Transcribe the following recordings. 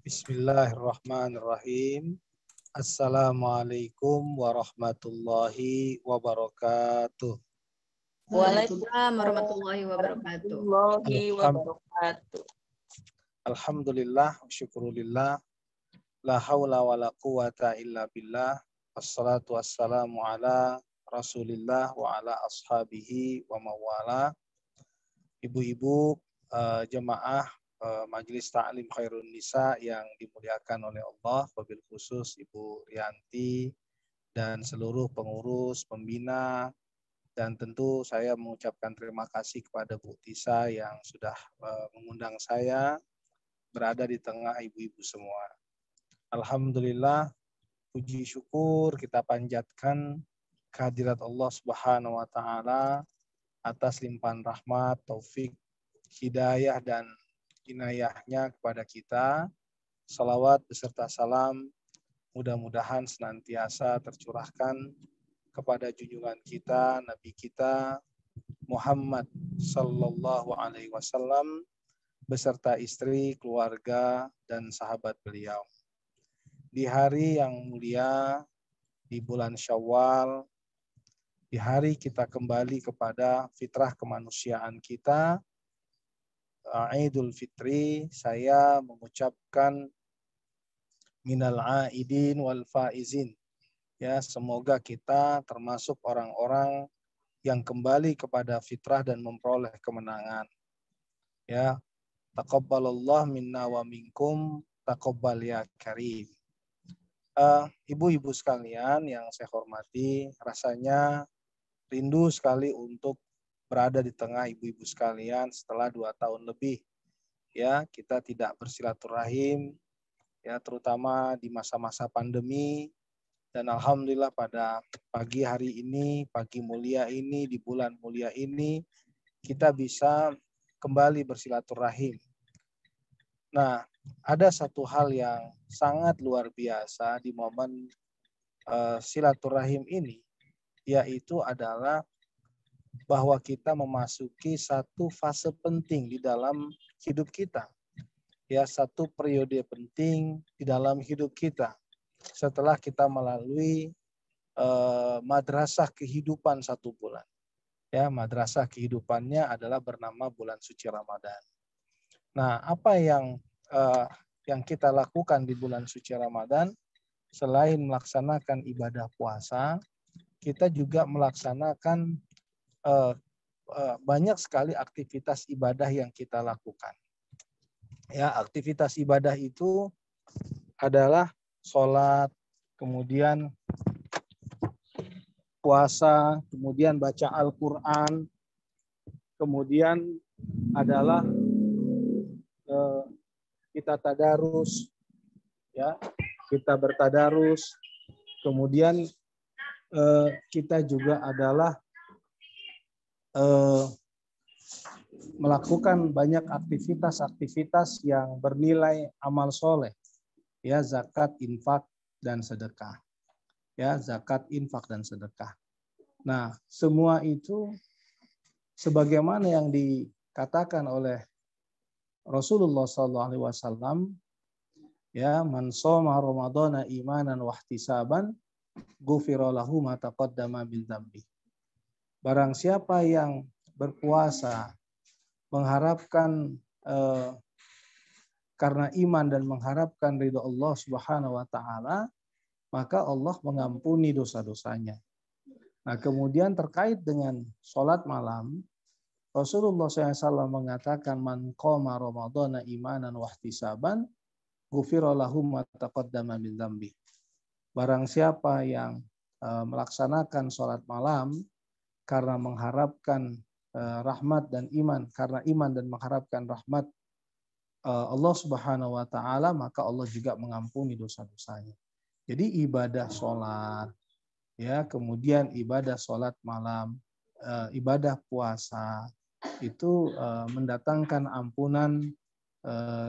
Bismillahirrahmanirrahim. Assalamualaikum warahmatullahi wabarakatuh. Waalaikumsalam warahmatullahi wabarakatuh. Alhamdulillah, syukurillah, la haula wa la quwata illa billah, wassalatu wassalamu ala rasulillah wa ala ashabihi wa mawala. Ibu-ibu jemaah Majelis Ta'lim Khairun Nisa yang dimuliakan oleh Allah, wabil khusus Ibu Rianti dan seluruh pengurus, pembina, dan tentu saya mengucapkan terima kasih kepada Bu Tisa yang sudah mengundang saya berada di tengah ibu-ibu semua. Alhamdulillah, puji syukur kita panjatkan kehadirat Allah Subhanahu wa taala atas limpahan rahmat, taufik, hidayah dan inayahnya kepada kita. Salawat beserta salam mudah-mudahan senantiasa tercurahkan kepada junjungan kita, Nabi kita Muhammad sallallahu alaihi wasallam beserta istri, keluarga dan sahabat beliau. Di hari yang mulia, di bulan Syawal, di hari kita kembali kepada fitrah kemanusiaan kita, Idul Fitri, saya mengucapkan minal aidin wal faizin. Ya, semoga kita termasuk orang-orang yang kembali kepada fitrah dan memperoleh kemenangan. Ya, taqabbalallah minna wa minkum, taqabbal ya karim. Ibu-ibu sekalian yang saya hormati, rasanya rindu sekali untuk berada di tengah ibu-ibu sekalian setelah 2 tahun lebih. Ya, kita tidak bersilaturahim, ya terutama di masa-masa pandemi. Dan alhamdulillah pada pagi hari ini, pagi mulia ini, di bulan mulia ini, kita bisa kembali bersilaturahim. Nah, ada satu hal yang sangat luar biasa di momen silaturahim ini, yaitu adalah bahwa kita memasuki satu fase penting di dalam hidup kita. Ya, satu periode penting di dalam hidup kita. Setelah kita melalui madrasah kehidupan 1 bulan. Ya, madrasah kehidupannya adalah bernama bulan suci Ramadan. Nah, apa yang kita lakukan di bulan suci Ramadan? Selain melaksanakan ibadah puasa, kita juga melaksanakan banyak sekali aktivitas ibadah yang kita lakukan. Ya, aktivitas ibadah itu adalah sholat, kemudian puasa, kemudian baca Al-Quran, kemudian adalah kita tadarus, ya, kita bertadarus, kemudian kita juga adalah melakukan banyak aktivitas-aktivitas yang bernilai amal soleh, ya, zakat, infak, dan sedekah. Ya, zakat, infak, dan sedekah. Nah, semua itu sebagaimana yang dikatakan oleh Rasulullah SAW, ya, man shoma ramadhana imanan wa ihtisaban ghufira lahu ma taqaddama min dzambi. Barang siapa yang berpuasa mengharapkan karena iman dan mengharapkan ridho Allah Subhanahu wa taala, maka Allah mengampuni dosa-dosanya. Nah, kemudian terkait dengan sholat malam, Rasulullah SAW mengatakan man qoma ramadhana imanan wa ihtisaban ghufira lahu ma taqaddama min dzambi. Barang siapa yang melaksanakan sholat malam karena mengharapkan rahmat dan iman, karena iman dan mengharapkan rahmat Allah Subhanahu wa taala, maka Allah juga mengampuni dosa-dosanya. Jadi ibadah sholat, ya, kemudian ibadah sholat malam, ibadah puasa itu mendatangkan ampunan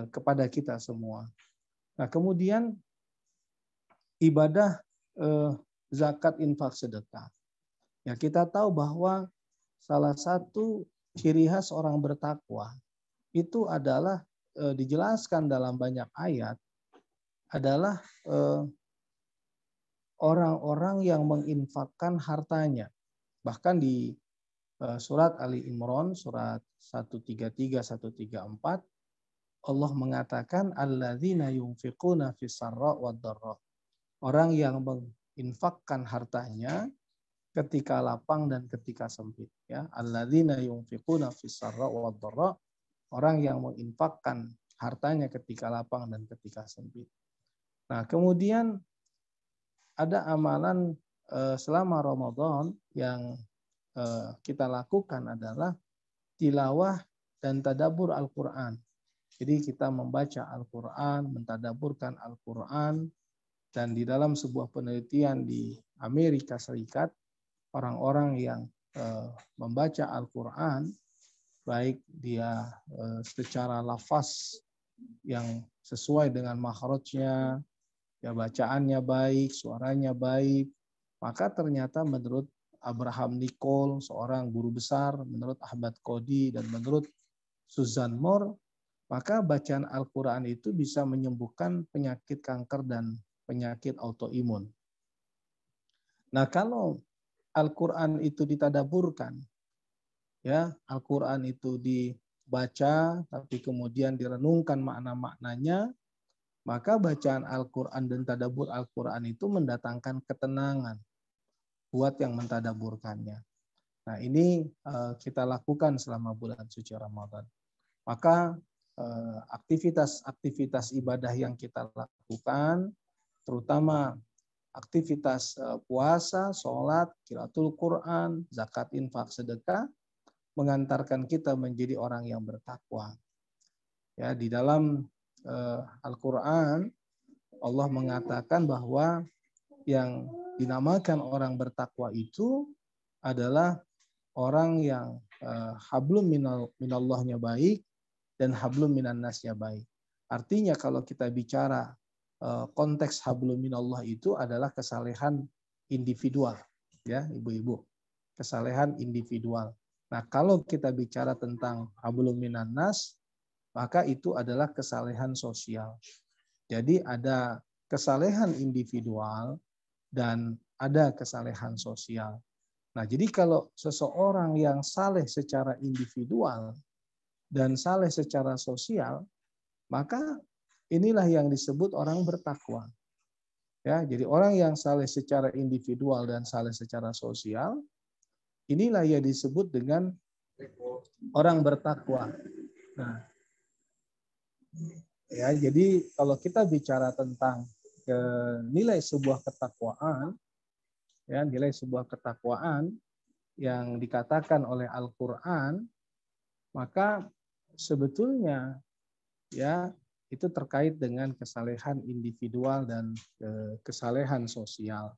kepada kita semua. Nah, kemudian ibadah zakat, infak, sedekah. Ya, kita tahu bahwa salah satu ciri khas orang bertakwa itu adalah dijelaskan dalam banyak ayat, adalah orang-orang yang menginfakkan hartanya. Bahkan di surat Ali Imran, surat 133, 134, Allah mengatakan alladzina yunfiquna fis sarra wad dharra. Orang yang menginfakkan hartanya ketika lapang dan ketika sempit, ya. Alladzina yunfiquna fis sarra wad dharra. Orang yang menginfakkan hartanya ketika lapang dan ketika sempit. Nah, kemudian ada amalan selama Ramadan yang kita lakukan adalah tilawah dan tadabbur Al-Qur'an. Jadi kita membaca Al-Quran, mentadaburkan Al-Quran, dan di dalam sebuah penelitian di Amerika Serikat, orang-orang yang membaca Al-Quran, baik dia secara lafaz yang sesuai dengan makhrajnya, ya bacaannya baik, suaranya baik, maka ternyata menurut Abraham Nicole, seorang guru besar, menurut Ahmad Qodi, dan menurut Susan Moore, maka bacaan Al-Quran itu bisa menyembuhkan penyakit kanker dan penyakit autoimun. Nah, kalau Al-Quran itu ditadaburkan, ya, Al-Quran itu dibaca, tapi kemudian direnungkan makna-maknanya, maka bacaan Al-Quran dan tadabur Al-Quran itu mendatangkan ketenangan buat yang mentadaburkannya. Nah, ini kita lakukan selama bulan suci Ramadan. Maka aktivitas-aktivitas ibadah yang kita lakukan, terutama aktivitas puasa, sholat, qiraatul Quran, zakat, infak, sedekah, mengantarkan kita menjadi orang yang bertakwa. Ya, di dalam Al-Quran, Allah mengatakan bahwa yang dinamakan orang bertakwa itu adalah orang yang hablum minallahnya baik, dan hablum minan nasnya baik. Artinya kalau kita bicara konteks hablum minallah itu adalah kesalehan individual, ya ibu-ibu, kesalehan individual. Nah, kalau kita bicara tentang hablum minan nas, maka itu adalah kesalehan sosial. Jadi ada kesalehan individual dan ada kesalehan sosial. Nah, jadi kalau seseorang yang saleh secara individual dan saleh secara sosial, maka inilah yang disebut orang bertakwa. Ya, jadi orang yang saleh secara individual dan saleh secara sosial, inilah yang disebut dengan orang bertakwa. Nah, ya, jadi kalau kita bicara tentang nilai sebuah ketakwaan, ya, nilai sebuah ketakwaan yang dikatakan oleh Al-Qur'an, maka sebetulnya ya itu terkait dengan kesalehan individual dan kesalehan sosial.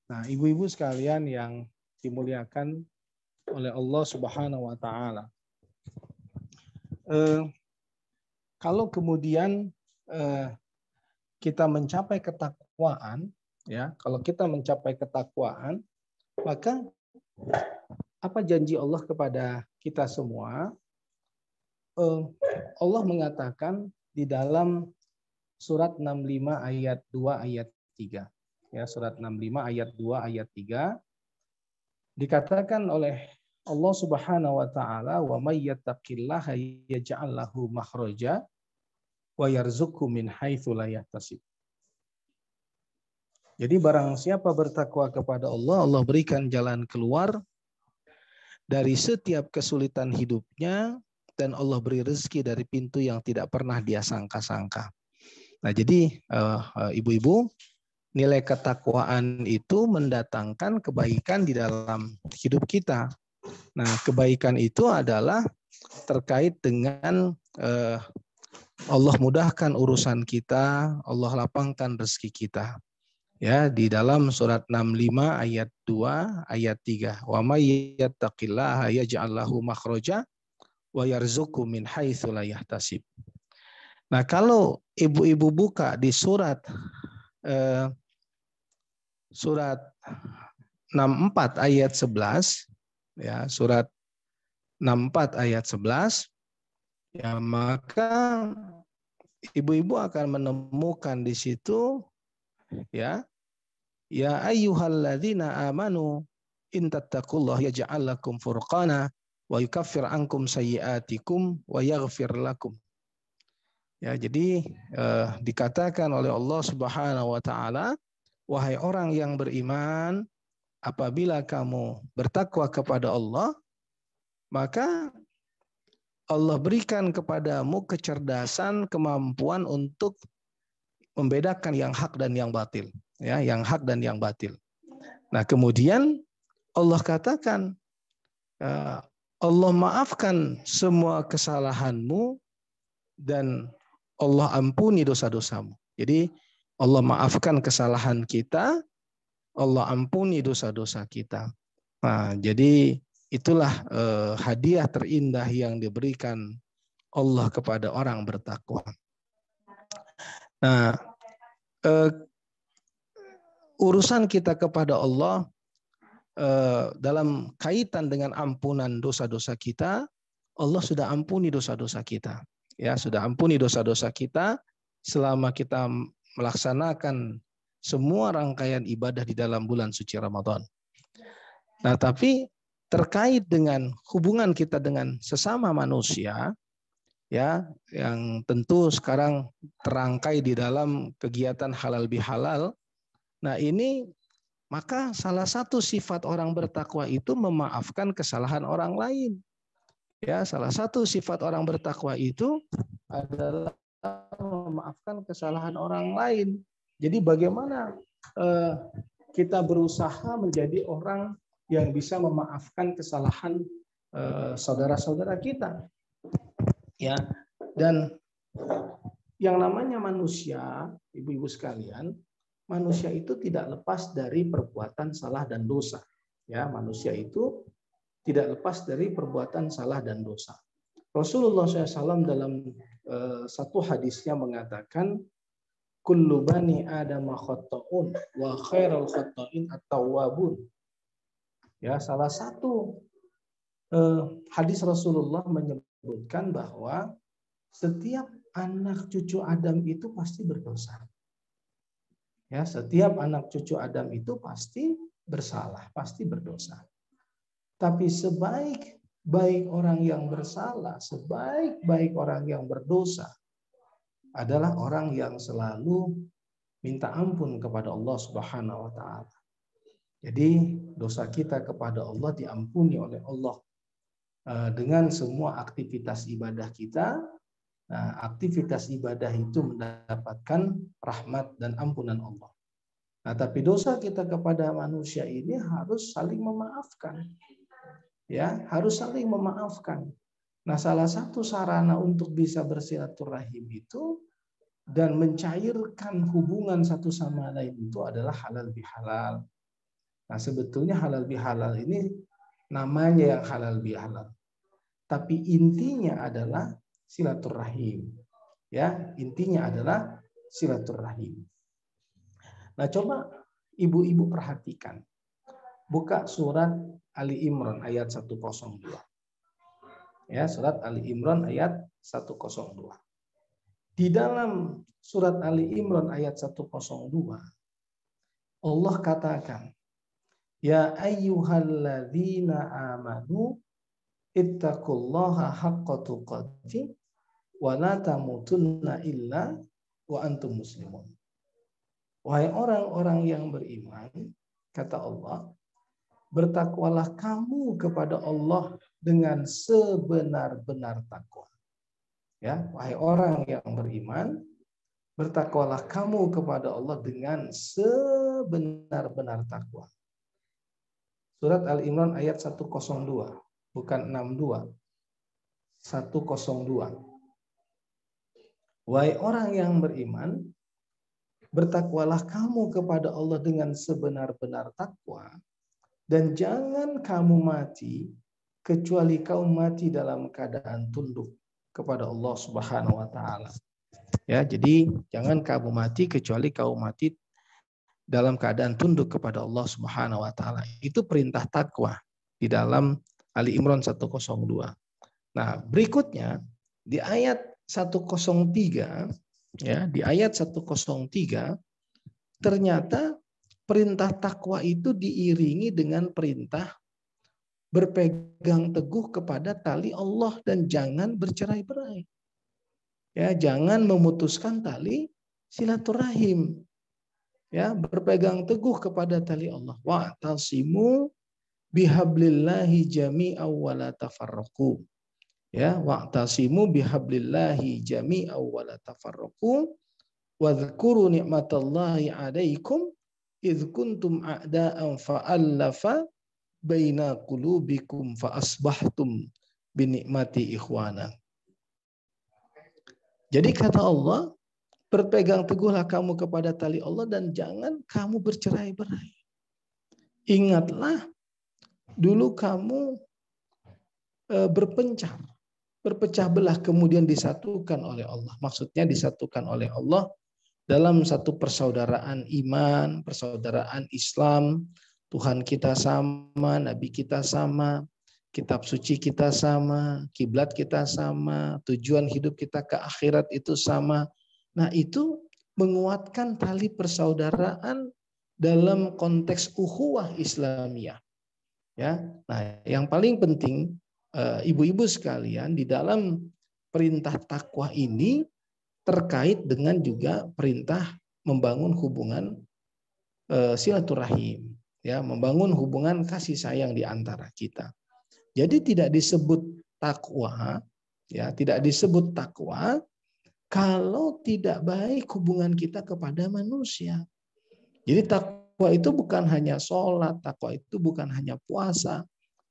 Nah, ibu-ibu sekalian yang dimuliakan oleh Allah Subhanahu wa taala. Kalau kemudian kita mencapai ketakwaan, ya, kalau kita mencapai ketakwaan, maka apa janji Allah kepada kita semua? Allah mengatakan di dalam surat 65 ayat 2 ayat 3. Ya, surat 65 ayat 2 ayat 3 dikatakan oleh Allah Subhanahu wa taala, wa may yattaqillaha yaj'al lahu makhraja wa yarzuqhu min haitsu la yahtasib. Jadi barang siapa bertakwa kepada Allah, Allah berikan jalan keluar dari setiap kesulitan hidupnya, dan Allah beri rezeki dari pintu yang tidak pernah dia sangka-sangka. Nah, jadi ibu-ibu, nilai ketakwaan itu mendatangkan kebaikan di dalam hidup kita. Nah, kebaikan itu adalah terkait dengan Allah mudahkan urusan kita, Allah lapangkan rezeki kita. Ya, di dalam surat 65 ayat 2 ayat 3. Wa may yattaqillaha yaj'al lahu makhraja wa yarzuqhu min haitsu la yahtasib. Nah, kalau ibu-ibu buka di surat 64 ayat 11, ya, surat 64 ayat 11, ya, maka ibu-ibu akan menemukan di situ ya ayyuhalladzina amanu in tattaqullaha yaj'al lakum furqana wa yukaffir ankum sayyi'atikum wa yaghfir lakum. Ya, jadi dikatakan oleh Allah Subhanahu wa taala, wahai orang yang beriman, apabila kamu bertakwa kepada Allah, maka Allah berikan kepadamu kecerdasan, kemampuan untuk membedakan yang hak dan yang batil, ya, yang hak dan yang batil. Nah, kemudian Allah katakan, Allah maafkan semua kesalahanmu dan Allah ampuni dosa-dosamu. Jadi Allah maafkan kesalahan kita, Allah ampuni dosa-dosa kita. Nah, jadi itulah hadiah terindah yang diberikan Allah kepada orang bertakwa. Nah, urusan kita kepada Allah dalam kaitan dengan ampunan dosa-dosa kita, Allah sudah ampuni dosa-dosa kita. Ya, sudah ampuni dosa-dosa kita selama kita melaksanakan semua rangkaian ibadah di dalam bulan suci Ramadan. Nah, tapi terkait dengan hubungan kita dengan sesama manusia, ya, yang tentu sekarang terangkai di dalam kegiatan halal bihalal. Nah, ini maka salah satu sifat orang bertakwa itu memaafkan kesalahan orang lain. Ya, salah satu sifat orang bertakwa itu adalah memaafkan kesalahan orang lain. Jadi bagaimana kita berusaha menjadi orang yang bisa memaafkan kesalahan saudara-saudara kita, ya. Dan yang namanya manusia, ibu-ibu sekalian, manusia itu tidak lepas dari perbuatan salah dan dosa. Ya, manusia itu tidak lepas dari perbuatan salah dan dosa. Rasulullah SAW dalam satu hadisnya mengatakan, kullu bani Adam khata'un wa khairul khata'in at-tawwabun. Ya, salah satu hadis Rasulullah menyebutkan bahwa setiap anak cucu Adam itu pasti berdosa. Ya, setiap anak cucu Adam itu pasti bersalah, pasti berdosa. Tapi sebaik-baik orang yang bersalah, sebaik-baik orang yang berdosa adalah orang yang selalu minta ampun kepada Allah Subhanahu wa taala. Jadi dosa kita kepada Allah diampuni oleh Allah dengan semua aktivitas ibadah kita. Nah, aktivitas ibadah itu mendapatkan rahmat dan ampunan Allah. Nah, tapi dosa kita kepada manusia ini harus saling memaafkan. Ya, harus saling memaafkan. Nah, salah satu sarana untuk bisa bersilaturahim itu dan mencairkan hubungan satu sama lain itu adalah halal bihalal. Nah, sebetulnya halal bihalal ini namanya yang halal bihalal. Tapi intinya adalah silaturahim. Ya, intinya adalah silaturahim. Nah, coba ibu-ibu perhatikan. Buka surat Ali Imran ayat 102. Ya, surat Ali Imran ayat 102. Di dalam surat Ali Imran ayat 102, Allah katakan, ya ayyuhalladzina amanu ittaqullaha haqqa tuqatih wa la tamutunna illa wa antum muslimun. Wahai orang-orang yang beriman, kata Allah, bertakwalah kamu kepada Allah dengan sebenar-benar takwa. Ya, wahai orang yang beriman, bertakwalah kamu kepada Allah dengan sebenar-benar takwa. Surat Al-Imran ayat 102, bukan 62. 102. Wahai orang yang beriman, bertakwalah kamu kepada Allah dengan sebenar-benar takwa, dan jangan kamu mati kecuali kamu mati dalam keadaan tunduk kepada Allah Subhanahu wa taala. Ya, jadi jangan kamu mati kecuali kamu mati dalam keadaan tunduk kepada Allah Subhanahu wa taala. Itu perintah takwa di dalam Ali Imran 102. Nah, berikutnya di ayat 103 Ya, di ayat 103 ternyata perintah takwa itu diiringi dengan perintah berpegang teguh kepada tali Allah dan jangan bercerai-berai. Ya, jangan memutuskan tali silaturahim. Ya, berpegang teguh kepada tali Allah. Wa'tasimu bihablillahi jami'aw wa la tafarraqu. Ya, wa'tasimu bihablillahi jami'aw wa la tafarraqu. Wadhkuru ni'matallahi 'alaikum idz kuntum a'da'an fa'allafa baina qulubikum fa asbahtum bi ni'mati ikhwana. Jadi kata Allah, berpegang teguhlah kamu kepada tali Allah dan jangan kamu bercerai-berai. Ingatlah dulu kamu berpecah belah kemudian disatukan oleh Allah. Maksudnya disatukan oleh Allah dalam satu persaudaraan iman, persaudaraan Islam. Tuhan kita sama, Nabi kita sama, kitab suci kita sama, kiblat kita sama, tujuan hidup kita ke akhirat itu sama. Nah, itu menguatkan tali persaudaraan dalam konteks ukhuwah Islamiyah. Ya. Nah, yang paling penting ibu-ibu sekalian, di dalam perintah takwa ini terkait dengan juga perintah membangun hubungan silaturahim, ya, membangun hubungan kasih sayang di antara kita. Jadi tidak disebut takwa, ya, tidak disebut takwa kalau tidak baik hubungan kita kepada manusia. Jadi takwa itu bukan hanya sholat, takwa itu bukan hanya puasa,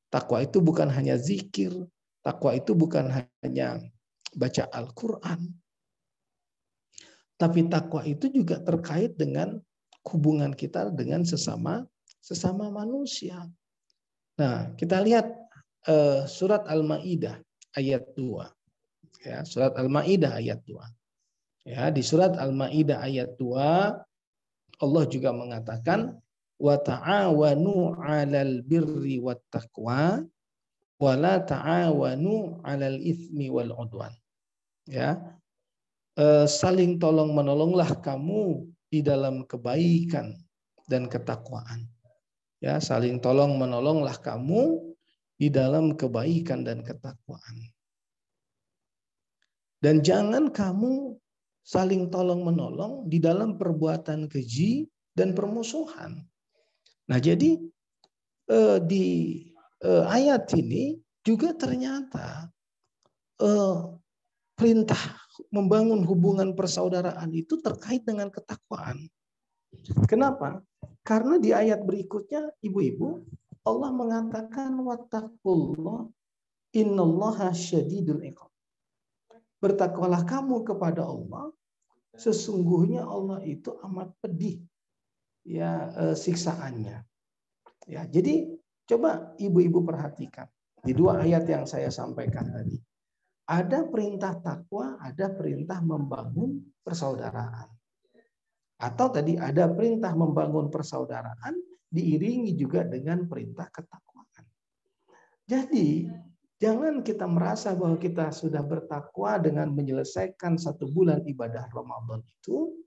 takwa itu bukan hanya zikir, takwa itu bukan hanya baca Al-Quran. Tapi takwa itu juga terkait dengan hubungan kita dengan sesama manusia. Nah, kita lihat surat Al-Maidah ayat 2. Ya, surat Al-Maidah ayat 2. Ya, di surat Al-Maidah ayat 2 Allah juga mengatakan wa ta'awanu 'alal birri wat taqwa wa la ta'awanu 'alal itsmi wal 'udwan. Ya. Saling tolong menolonglah kamu di dalam kebaikan dan ketakwaan. Ya, saling tolong menolonglah kamu di dalam kebaikan dan ketakwaan. Dan jangan kamu saling tolong menolong di dalam perbuatan keji dan permusuhan. Nah, jadi di ayat ini juga ternyata perintah membangun hubungan persaudaraan itu terkait dengan ketakwaan. Kenapa? Karena di ayat berikutnya, ibu-ibu, Allah mengatakan wattaqullah innallaha syadidul iqab. Bertakwalah kamu kepada Allah, sesungguhnya Allah itu amat pedih ya siksaannya. Ya, jadi coba ibu-ibu perhatikan di dua ayat yang saya sampaikan tadi. Ada perintah takwa, ada perintah membangun persaudaraan. Atau tadi ada perintah membangun persaudaraan diiringi juga dengan perintah ketakwaan. Jadi jangan kita merasa bahwa kita sudah bertakwa dengan menyelesaikan 1 bulan ibadah Ramadan itu,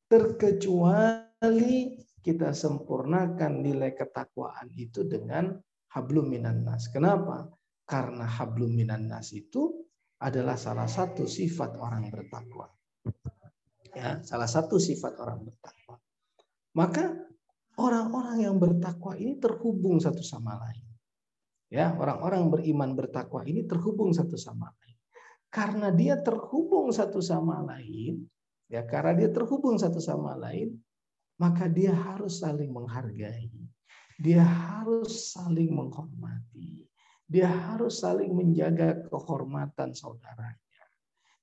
terkecuali kita sempurnakan nilai ketakwaan itu dengan hablum minan nas. Kenapa? Karena hablum minan nas itu adalah salah satu sifat orang bertakwa. Ya, salah satu sifat orang bertakwa. Maka orang-orang yang bertakwa ini terhubung satu sama lain. Ya, orang-orang beriman bertakwa ini terhubung satu sama lain. Karena dia terhubung satu sama lain, ya, karena dia terhubung satu sama lain, maka dia harus saling menghargai. Dia harus saling menghormati. Dia harus saling menjaga kehormatan saudaranya.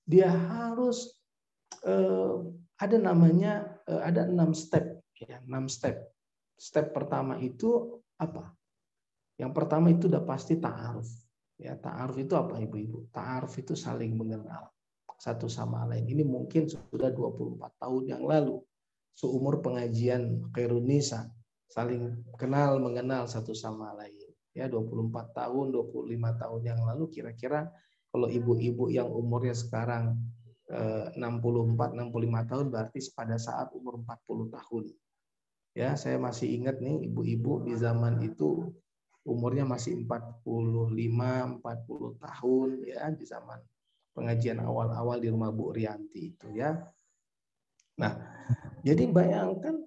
Dia harus ada namanya ada 6 step, ya, 6 step. Step pertama itu apa? Yang pertama itu udah pasti ta'aruf. Ya, ta'aruf itu apa, ibu-ibu? Ta'aruf itu saling mengenal satu sama lain. Ini mungkin sudah 24 tahun yang lalu, seumur pengajian Khairun Nisa, saling kenal mengenal satu sama lain. Ya, 24 tahun, 25 tahun yang lalu kira-kira kalau ibu-ibu yang umurnya sekarang 64-65 tahun berarti pada saat umur 40 tahun. Ya, saya masih ingat nih ibu-ibu di zaman itu umurnya masih 45-40 tahun ya, di zaman pengajian awal-awal di rumah Bu Rianti itu ya. Nah, jadi bayangkan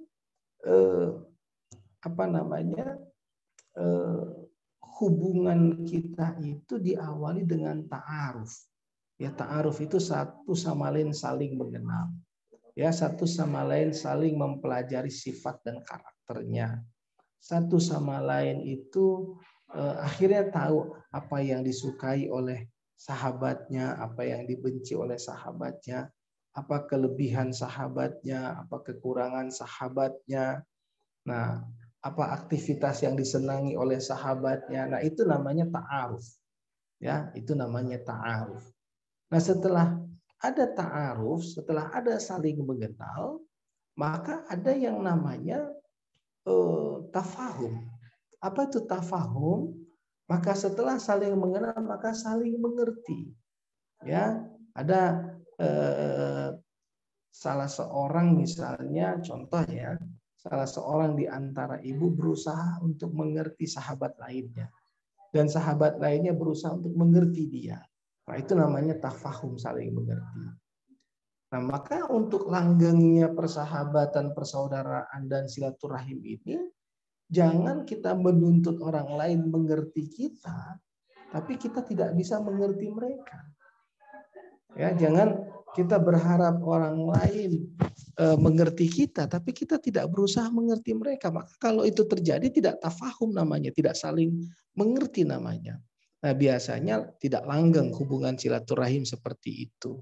hubungan kita itu diawali dengan ta'aruf. Ya, ta'aruf itu satu sama lain saling mengenal. Ya, satu sama lain saling mempelajari sifat dan karakternya. Satu sama lain itu akhirnya tahu apa yang disukai oleh sahabatnya, apa yang dibenci oleh sahabatnya, apa kelebihan sahabatnya, apa kekurangan sahabatnya. Nah, apa aktivitas yang disenangi oleh sahabatnya. Nah, itu namanya ta'aruf. Ya, itu namanya ta'aruf. Nah, setelah ada ta'aruf, setelah ada saling mengenal, maka ada yang namanya tafahum. Apa itu tafahum? Maka setelah saling mengenal, maka saling mengerti. Ya, ada salah seorang misalnya, contoh ya, salah seorang di antara ibu berusaha untuk mengerti sahabat lainnya. Dan sahabat lainnya berusaha untuk mengerti dia. Nah, itu namanya tafahum, saling mengerti. Nah, maka untuk langgengnya persahabatan, persaudaraan, dan silaturahim ini, jangan kita menuntut orang lain mengerti kita, tapi kita tidak bisa mengerti mereka. Ya, jangan kita berharap orang lain mengerti kita, tapi kita tidak berusaha mengerti mereka. Maka kalau itu terjadi tidak tafahum namanya, tidak saling mengerti namanya. Nah, biasanya tidak langgeng hubungan silaturahim seperti itu.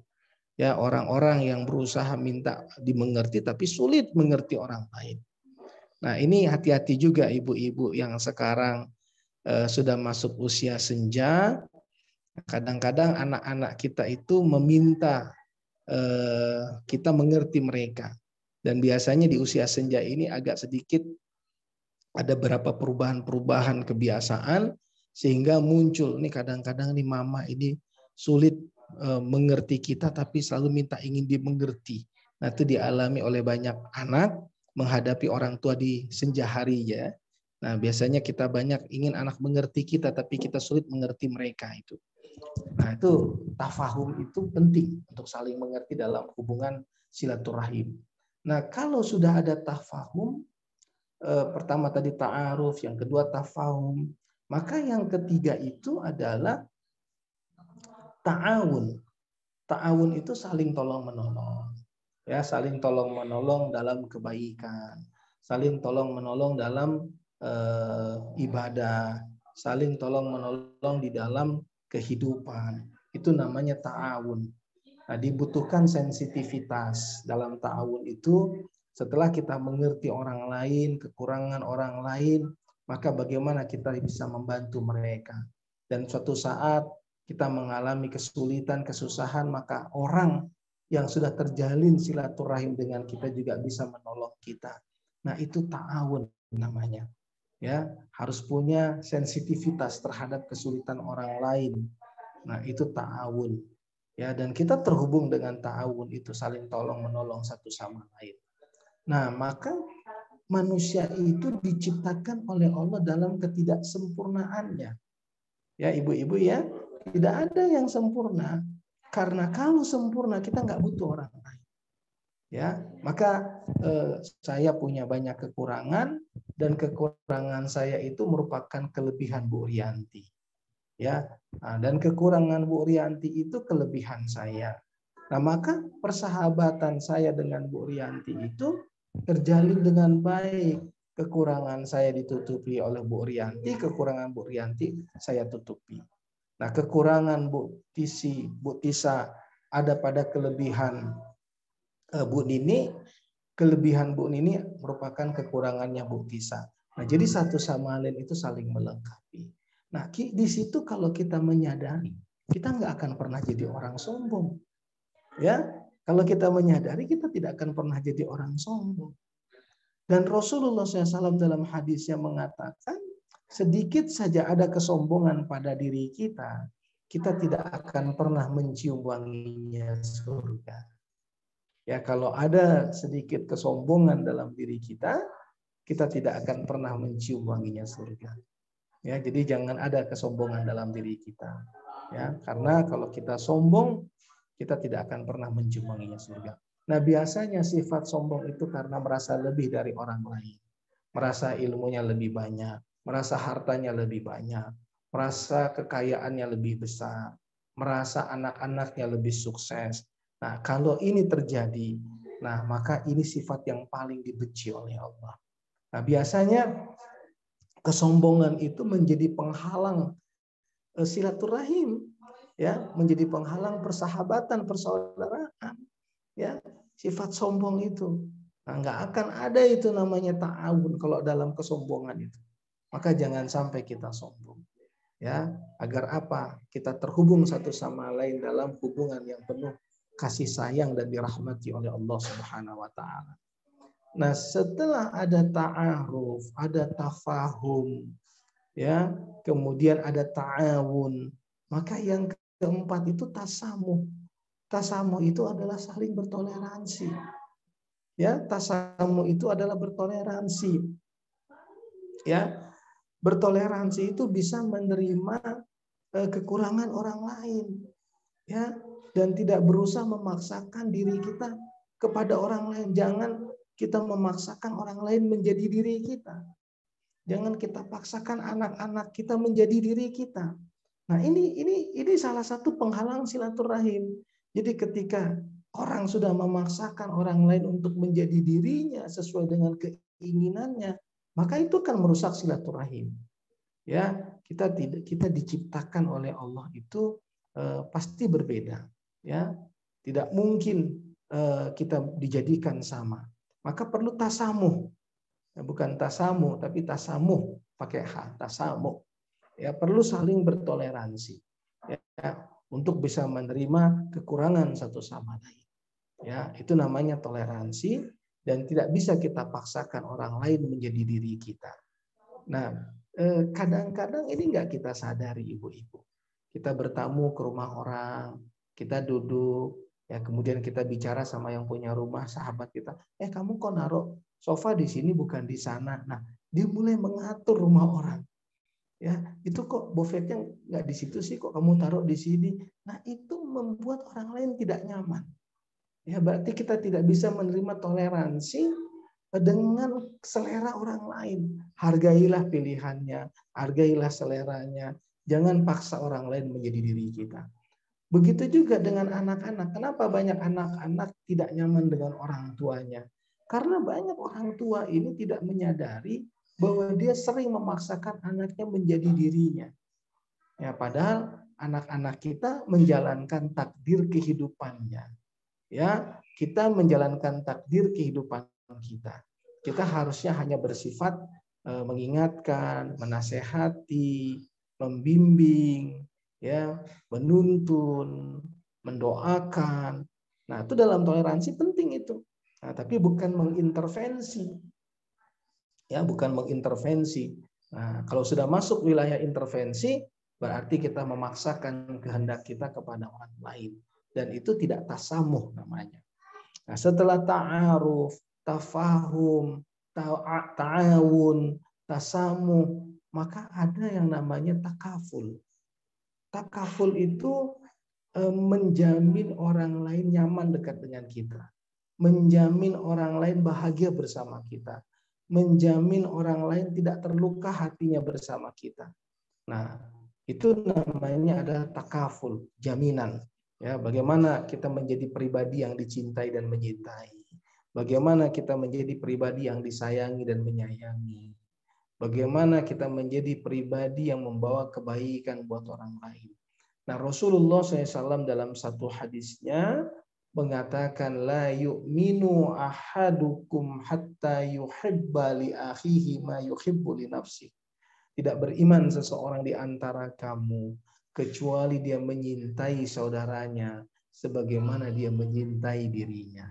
Ya, orang-orang yang berusaha minta dimengerti tapi sulit mengerti orang lain. Nah, ini hati-hati juga ibu-ibu yang sekarang sudah masuk usia senja. Kadang-kadang anak-anak kita itu meminta kita mengerti mereka. Dan biasanya di usia senja ini agak sedikit ada beberapa perubahan-perubahan kebiasaan sehingga muncul nih kadang-kadang nih mama ini sulit mengerti kita tapi selalu minta ingin dimengerti. Nah, itu dialami oleh banyak anak menghadapi orang tua di senja hari ya. Nah, biasanya kita banyak ingin anak mengerti kita tapi kita sulit mengerti mereka itu. Nah, itu tafahum itu penting untuk saling mengerti dalam hubungan silaturahim. Nah, kalau sudah ada tafahum, pertama tadi ta'aruf, yang kedua tafahum, maka yang ketiga itu adalah ta'awun. Ta'awun itu saling tolong-menolong. Ya, saling tolong-menolong dalam kebaikan, saling tolong-menolong dalam ibadah, saling tolong-menolong di dalam kehidupan. Itu namanya ta'awun. Nah, dibutuhkan sensitivitas dalam ta'awun itu. Setelah kita mengerti orang lain, kekurangan orang lain, maka bagaimana kita bisa membantu mereka. Dan suatu saat kita mengalami kesulitan, kesusahan, maka orang yang sudah terjalin silaturahim dengan kita juga bisa menolong kita. Nah, itu ta'awun namanya. Ya, harus punya sensitivitas terhadap kesulitan orang lain. Nah, itu ta'awun. Ya, dan kita terhubung dengan ta'awun itu saling tolong menolong satu sama lain. Nah, maka manusia itu diciptakan oleh Allah dalam ketidaksempurnaannya. Ya, ibu-ibu ya, tidak ada yang sempurna. Karena kalau sempurna kita nggak butuh orang lain. Ya, maka saya punya banyak kekurangan dan kekurangan saya itu merupakan kelebihan Bu Rianti. Ya, dan kekurangan Bu Rianti itu kelebihan saya. Nah, maka persahabatan saya dengan Bu Rianti itu terjalin dengan baik. Kekurangan saya ditutupi oleh Bu Rianti, kekurangan Bu Rianti saya tutupi. Nah, kekurangan Bu Tisa ada pada kelebihan Bu Nini, kelebihan Bu Nini merupakan kekurangannya Bu Tisa. Nah, jadi satu sama lain itu saling melengkapi. Nah, di situ kalau kita menyadari, kita nggak akan pernah jadi orang sombong. Ya, kalau kita menyadari, kita tidak akan pernah jadi orang sombong. Dan Rasulullah SAW dalam hadisnya mengatakan, sedikit saja ada kesombongan pada diri kita, kita tidak akan pernah mencium wanginya surga. Ya, kalau ada sedikit kesombongan dalam diri kita tidak akan pernah mencium wanginya surga. Ya, jadi jangan ada kesombongan dalam diri kita. Ya, karena kalau kita sombong, kita tidak akan pernah mencium wanginya surga. Nah, biasanya sifat sombong itu karena merasa lebih dari orang lain. Merasa ilmunya lebih banyak, merasa hartanya lebih banyak, merasa kekayaannya lebih besar, merasa anak-anaknya lebih sukses. Nah, kalau ini terjadi, nah maka ini sifat yang paling dibenci oleh Allah. Nah, biasanya kesombongan itu menjadi penghalang silaturahim, ya, menjadi penghalang persahabatan, persaudaraan, ya. Sifat sombong itu, nah, nggak akan ada itu namanya ta'awun kalau dalam kesombongan itu. Maka jangan sampai kita sombong, ya. Agar apa? Kita terhubung satu sama lain dalam hubungan yang penuh kasih sayang dan dirahmati oleh Allah Subhanahu wa taala. Nah, setelah ada ta'aruf, ada tafahum, ya, kemudian ada ta'awun, maka yang keempat itu tasamuh. Tasamuh itu adalah saling bertoleransi. Ya, tasamuh itu adalah bertoleransi. Ya, bertoleransi itu bisa menerima kekurangan orang lain, ya, dan tidak berusaha memaksakan diri kita kepada orang lain. Jangan kita memaksakan orang lain menjadi diri kita. Jangan kita paksakan anak-anak kita menjadi diri kita. Nah, ini salah satu penghalang silaturahim. Jadi ketika orang sudah memaksakan orang lain untuk menjadi dirinya sesuai dengan keinginannya, maka itu kan merusak silaturahim. Ya, kita diciptakan oleh Allah itu pasti berbeda. Ya, tidak mungkin kita dijadikan sama. Maka perlu tasamuh. Bukan tasamu, tapi tasamuh pakai H, tasamuh. Ya, perlu saling bertoleransi, ya, untuk bisa menerima kekurangan satu sama lain. Ya, itu namanya toleransi dan tidak bisa kita paksakan orang lain menjadi diri kita. Nah, kadang-kadang ini nggak kita sadari, ibu-ibu. Kita bertamu ke rumah orang, kita duduk, ya, kemudian kita bicara sama yang punya rumah, sahabat kita. Kamu kok naruh sofa di sini bukan di sana. Nah, dia mulai mengatur rumah orang. Ya, itu kok buffetnya nggak di situ sih, kok kamu taruh di sini. Nah, itu membuat orang lain tidak nyaman. Ya, berarti kita tidak bisa menerima toleransi dengan selera orang lain. Hargailah pilihannya, hargailah seleranya. Jangan paksa orang lain menjadi diri kita. Begitu juga dengan anak-anak. Kenapa banyak anak-anak tidak nyaman dengan orang tuanya? Karena banyak orang tua ini tidak menyadari bahwa dia sering memaksakan anaknya menjadi dirinya. Ya, padahal anak-anak kita menjalankan takdir kehidupannya. Ya, kita menjalankan takdir kehidupan kita. Kita harusnya hanya bersifat mengingatkan, menasehati, membimbing, ya, menuntun, mendoakan. Nah, itu dalam toleransi penting itu. Nah, tapi bukan mengintervensi. Ya, bukan mengintervensi. Nah, kalau sudah masuk wilayah intervensi, berarti kita memaksakan kehendak kita kepada orang lain. Dan itu tidak tasamuh namanya. Nah, setelah ta'aruf, tafahum, ta'awun, tasamuh, maka ada yang namanya takaful. Takaful itu menjamin orang lain nyaman dekat dengan kita. Menjamin orang lain bahagia bersama kita. Menjamin orang lain tidak terluka hatinya bersama kita. Nah, itu namanya adalah takaful, jaminan. Ya, bagaimana kita menjadi pribadi yang dicintai dan menyintai. Bagaimana kita menjadi pribadi yang disayangi dan menyayangi. Bagaimana kita menjadi pribadi yang membawa kebaikan buat orang lain. Nah, Rasulullah SAW dalam satu hadisnya mengatakan la yu'minu ahadukum hatta yuhibba li akhihi ma yuhibbu li nafsihi. Tidak beriman seseorang di antara kamu kecuali dia menyintai saudaranya sebagaimana dia menyintai dirinya.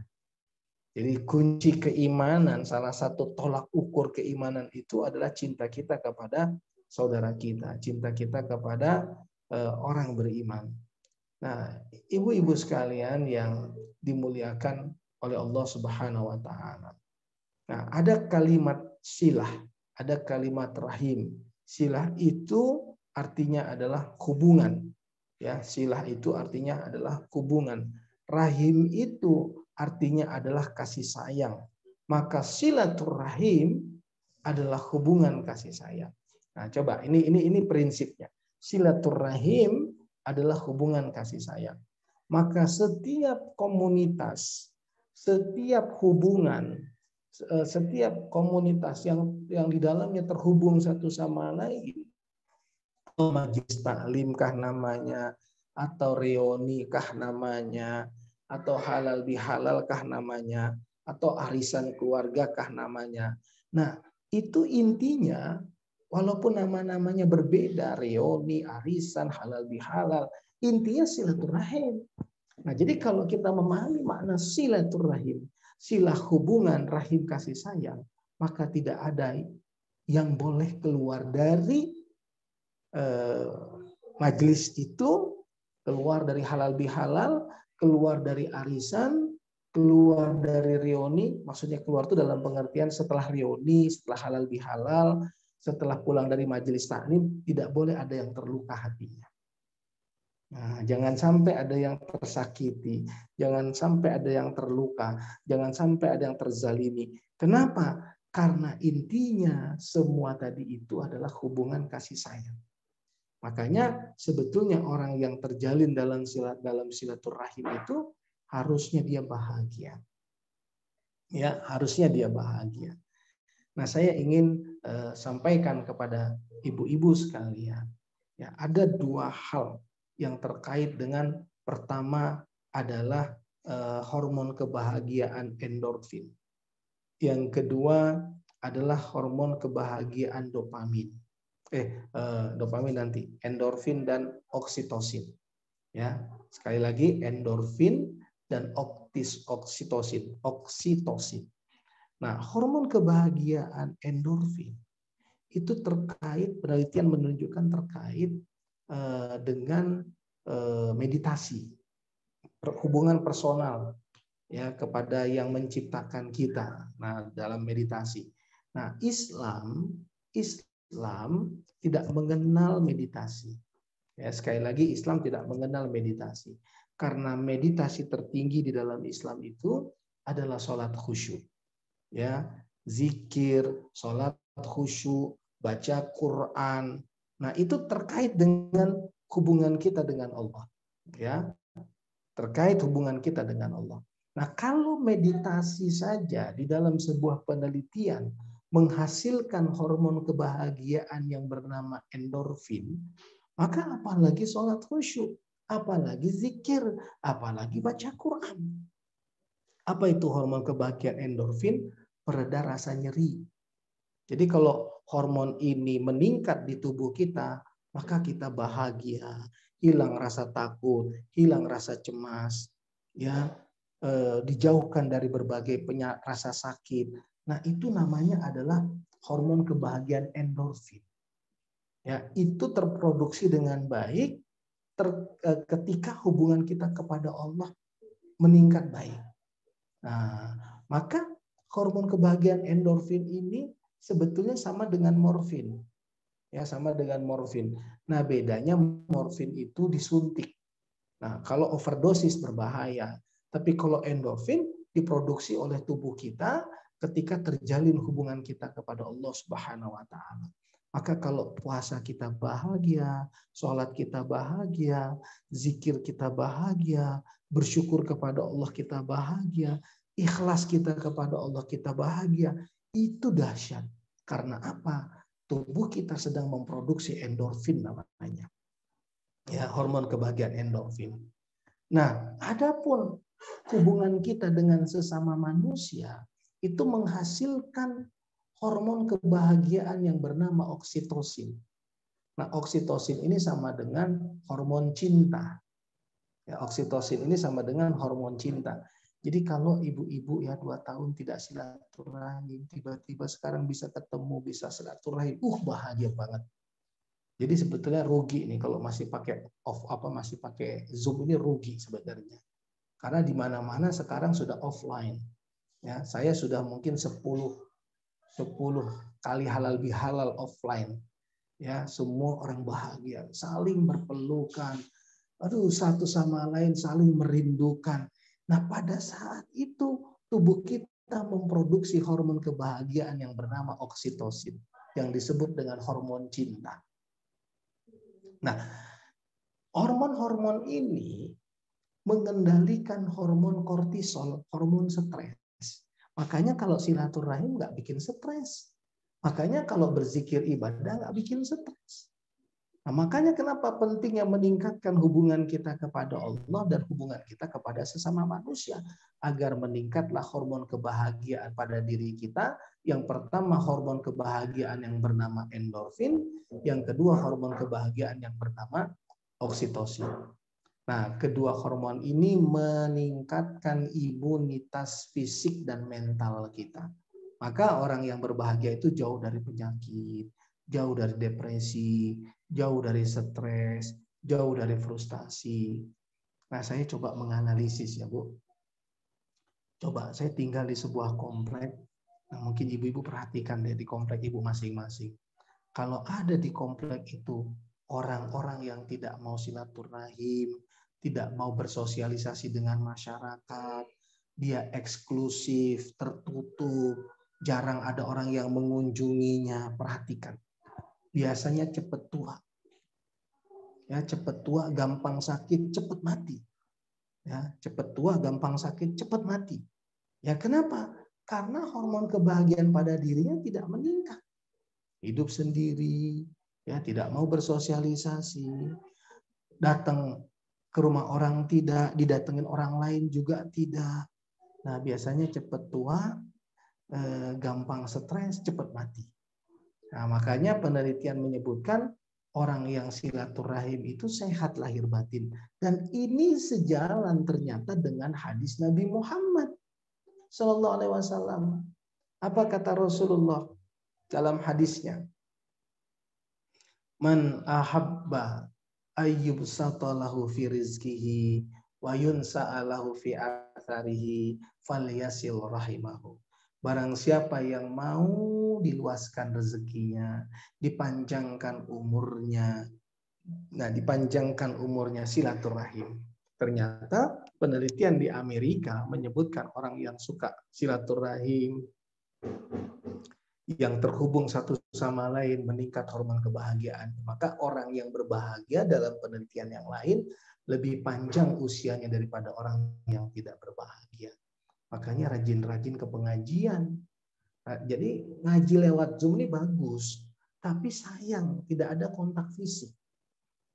Jadi kunci keimanan, salah satu tolak ukur keimanan itu adalah cinta kita kepada saudara kita, cinta kita kepada orang beriman. Nah, ibu-ibu sekalian yang dimuliakan oleh Allah Subhanahu wa taala. Nah, ada kalimat silah, ada kalimat rahim. Silah itu artinya adalah hubungan. Ya, silah itu artinya adalah hubungan. Rahim itu artinya adalah kasih sayang. Maka silaturahim adalah hubungan kasih sayang. Nah, coba ini prinsipnya. Silaturahim adalah hubungan kasih sayang. Maka setiap komunitas, setiap hubungan, setiap komunitas yang di dalamnya terhubung satu sama lain, majelis taklim kah namanya, atau reuni kah namanya, atau halal bihalal kah namanya, atau arisan keluarga kah namanya. Nah, itu intinya walaupun nama-namanya berbeda, reuni, arisan, halal bihalal, intinya silaturahim. Nah, jadi kalau kita memahami makna silaturahim, silah hubungan, rahim kasih sayang, maka tidak ada yang boleh keluar dari majelis itu, keluar dari halal bihalal, keluar dari arisan, keluar dari reuni, maksudnya keluar itu dalam pengertian setelah reuni, setelah halal bihalal, setelah pulang dari majelis taklim, tidak boleh ada yang terluka hatinya. Nah, jangan sampai ada yang tersakiti, jangan sampai ada yang terluka, jangan sampai ada yang terzalimi. Kenapa? Karena intinya semua tadi itu adalah hubungan kasih sayang. Makanya sebetulnya orang yang terjalin dalam silaturahim itu harusnya dia bahagia. Ya, harusnya dia bahagia. Nah, saya ingin sampaikan kepada ibu-ibu sekalian, ya, ada dua hal yang terkait dengan, pertama adalah hormon kebahagiaan endorfin. Yang kedua adalah hormon kebahagiaan dopamin. Dopamin nanti, endorfin dan oksitosin. Ya, sekali lagi endorfin dan oksitosin. Nah, hormon kebahagiaan endorfin itu terkait, penelitian menunjukkan terkait dengan meditasi, hubungan personal ya kepada yang menciptakan kita. Nah, dalam meditasi. Nah, Islam tidak mengenal meditasi. Ya, sekali lagi Islam tidak mengenal meditasi. Karena meditasi tertinggi di dalam Islam itu adalah sholat khusyuk. Ya, zikir, sholat khusyuk, baca Quran. Nah, itu terkait dengan hubungan kita dengan Allah. Ya, terkait hubungan kita dengan Allah. Nah, kalau meditasi saja di dalam sebuah penelitian menghasilkan hormon kebahagiaan yang bernama endorfin, maka apalagi sholat khusyuk, apalagi zikir, apalagi baca Quran. Apa itu hormon kebahagiaan endorfin? Pereda rasa nyeri. Jadi kalau hormon ini meningkat di tubuh kita, maka kita bahagia, hilang rasa takut, hilang rasa cemas, ya, dijauhkan dari berbagai rasa sakit. Nah, itu namanya adalah hormon kebahagiaan endorfin. Ya, itu terproduksi dengan baik ketika hubungan kita kepada Allah meningkat baik. Nah, maka hormon kebahagiaan endorfin ini sebetulnya sama dengan morfin. Ya, sama dengan morfin. Nah, bedanya morfin itu disuntik. Nah, kalau overdosis berbahaya. Tapi kalau endorfin diproduksi oleh tubuh kita ketika terjalin hubungan kita kepada Allah Subhanahu wa taala. Maka kalau puasa kita bahagia, sholat kita bahagia, zikir kita bahagia, bersyukur kepada Allah kita bahagia, ikhlas kita kepada Allah kita bahagia, itu dahsyat. Karena apa? Tubuh kita sedang memproduksi endorfin namanya. Ya, hormon kebahagiaan endorfin. Nah, adapun hubungan kita dengan sesama manusia itu menghasilkan hormon kebahagiaan yang bernama oksitosin. Nah, oksitosin ini sama dengan hormon cinta. Ya, oksitosin ini sama dengan hormon cinta. Jadi kalau ibu-ibu ya 2 tahun tidak silaturahim, tiba-tiba sekarang bisa ketemu, bisa silaturahim, bahagia banget. Jadi sebetulnya rugi nih kalau masih pakai masih pakai Zoom, ini rugi sebenarnya. Karena di mana-mana sekarang sudah offline. Ya, saya sudah mungkin 10 kali halal bihalal offline. Ya, semua orang bahagia, saling berpelukan. Aduh, satu sama lain saling merindukan. Nah, pada saat itu tubuh kita memproduksi hormon kebahagiaan yang bernama oksitosin, yang disebut dengan hormon cinta. Nah, hormon-hormon ini mengendalikan hormon kortisol, hormon stres. Makanya kalau silaturahim nggak bikin stres. Makanya kalau berzikir ibadah nggak bikin stres. Nah, makanya kenapa pentingnya meningkatkan hubungan kita kepada Allah dan hubungan kita kepada sesama manusia. Agar meningkatlah hormon kebahagiaan pada diri kita. Yang pertama hormon kebahagiaan yang bernama endorfin. Yang kedua hormon kebahagiaan yang bernama oksitosin. Nah, kedua hormon ini meningkatkan imunitas fisik dan mental kita. Maka orang yang berbahagia itu jauh dari penyakit, jauh dari depresi, jauh dari stres, jauh dari frustasi. Nah, saya coba menganalisis ya, Bu. Coba saya tinggal di sebuah komplek. Nah, mungkin ibu-ibu perhatikan deh di komplek ibu masing-masing. Kalau ada di komplek itu orang-orang yang tidak mau silaturahim, tidak mau bersosialisasi dengan masyarakat, dia eksklusif, tertutup, jarang ada orang yang mengunjunginya, perhatikan. Biasanya cepat tua. Ya, cepat tua, gampang sakit, cepat mati. Ya, cepat tua, gampang sakit, cepat mati. Ya, kenapa? Karena hormon kebahagiaan pada dirinya tidak meningkat. Hidup sendiri, ya, tidak mau bersosialisasi, datang ke rumah orang tidak, didatengin orang lain juga tidak. Nah, biasanya cepat tua, gampang stres, cepat mati. Nah, makanya penelitian menyebutkan orang yang silaturahim itu sehat lahir batin. Dan ini sejalan ternyata dengan hadis Nabi Muhammad Sallallahu Alaihi Wasallam. Apa kata Rasulullah dalam hadisnya? Man ahabba ayyub satalahu fi rizkihi wa yunsa'alahu fi atharihi falyasil rahimahu. Barang siapa yang mau diluaskan rezekinya, dipanjangkan umurnya, silaturahim. Ternyata penelitian di Amerika menyebutkan orang yang suka silaturahim, yang terhubung satu sama lain meningkat hormon kebahagiaan. Maka orang yang berbahagia dalam penelitian yang lain lebih panjang usianya daripada orang yang tidak berbahagia. Makanya rajin-rajin ke pengajian. Nah, jadi ngaji lewat Zoom ini bagus, tapi sayang tidak ada kontak fisik.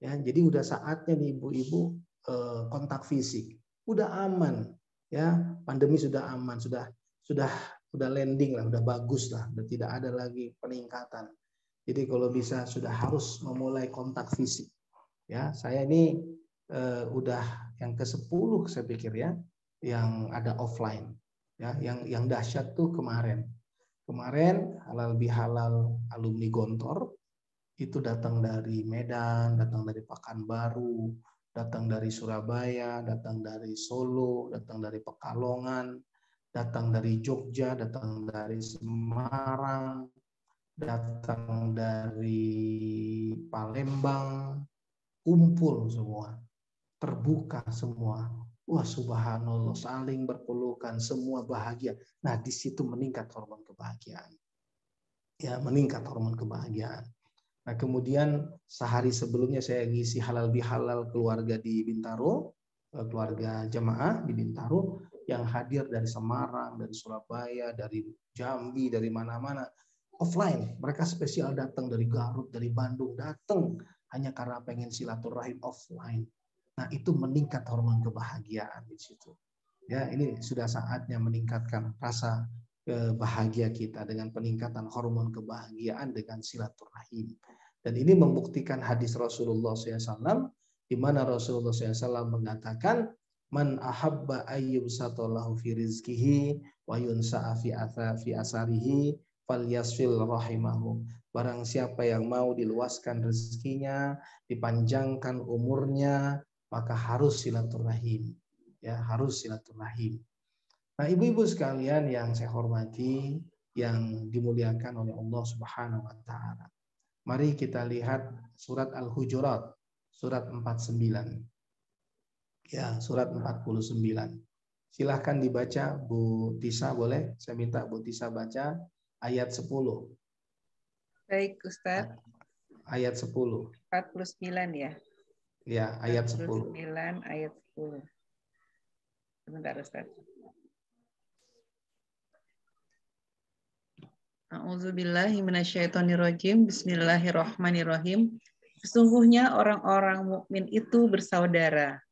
Ya, jadi udah saatnya nih ibu-ibu kontak fisik. Udah aman, ya, pandemi sudah aman, sudah landing lah, udah bagus lah, udah tidak ada lagi peningkatan. Jadi kalau bisa sudah harus memulai kontak fisik. Ya, saya ini udah yang ke-10 saya pikir ya, yang ada offline. Ya, yang dahsyat tuh kemarin halal bihalal alumni Gontor itu datang dari Medan, datang dari Pekanbaru, datang dari Surabaya, datang dari Solo, datang dari Pekalongan, datang dari Jogja, datang dari Semarang, datang dari Palembang, kumpul semua, terbuka semua. Wah, subhanallah, saling berpelukan, semua bahagia. Nah, di situ meningkat hormon kebahagiaan. Ya, meningkat hormon kebahagiaan. Nah, kemudian sehari sebelumnya saya ngisi halal bihalal keluarga di Bintaro, keluarga jemaah di Bintaro yang hadir dari Semarang, dari Surabaya, dari Jambi, dari mana-mana offline. Mereka spesial datang dari Garut, dari Bandung, datang hanya karena pengen silaturahim offline. Nah, itu meningkat hormon kebahagiaan di situ. Ya, ini sudah saatnya meningkatkan rasa bahagia kita dengan peningkatan hormon kebahagiaan dengan silaturahim. Dan ini membuktikan hadis Rasulullah SAW, di mana Rasulullah SAW mengatakan, man ahabba ayyub satalahu fi rizkihi wa yunsa'a fi asarihi falyasfil rahimahu. Barang siapa yang mau diluaskan rezekinya, dipanjangkan umurnya, maka harus silaturahim. Ya, harus silaturahim. Nah, ibu-ibu sekalian yang saya hormati, yang dimuliakan oleh Allah Subhanahu wa taala. Mari kita lihat surat Al-Hujurat, surat 49. Ya, surat 49. Silahkan dibaca, Bu Tisa, boleh? Saya minta Bu Tisa baca ayat 10. Baik, Ustadz. Ayat 10. 49 ya? Ya, ayat 10. 49 ayat 10. Sebentar, Ustadz. A'udzubillahi minasyaitonirrajim. Bismillahirrahmanirrahim. Sesungguhnya orang-orang mukmin itu bersaudara.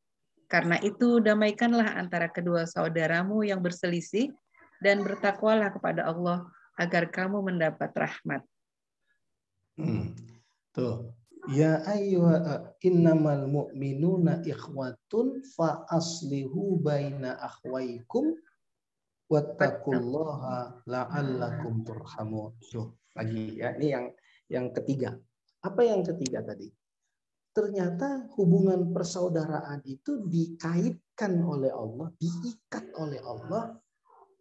Karena itu damaikanlah antara kedua saudaramu yang berselisih dan bertakwalah kepada Allah agar kamu mendapat rahmat. Tuh. Ya ayyuha innamal mu'minuna ikhwatun fa aslihu baina akhwaikum wattaqullaha la'allakum turhamun. Tuh, lagi ya. Ini yang ketiga. Apa yang ketiga tadi? Ternyata hubungan persaudaraan itu dikaitkan oleh Allah, diikat oleh Allah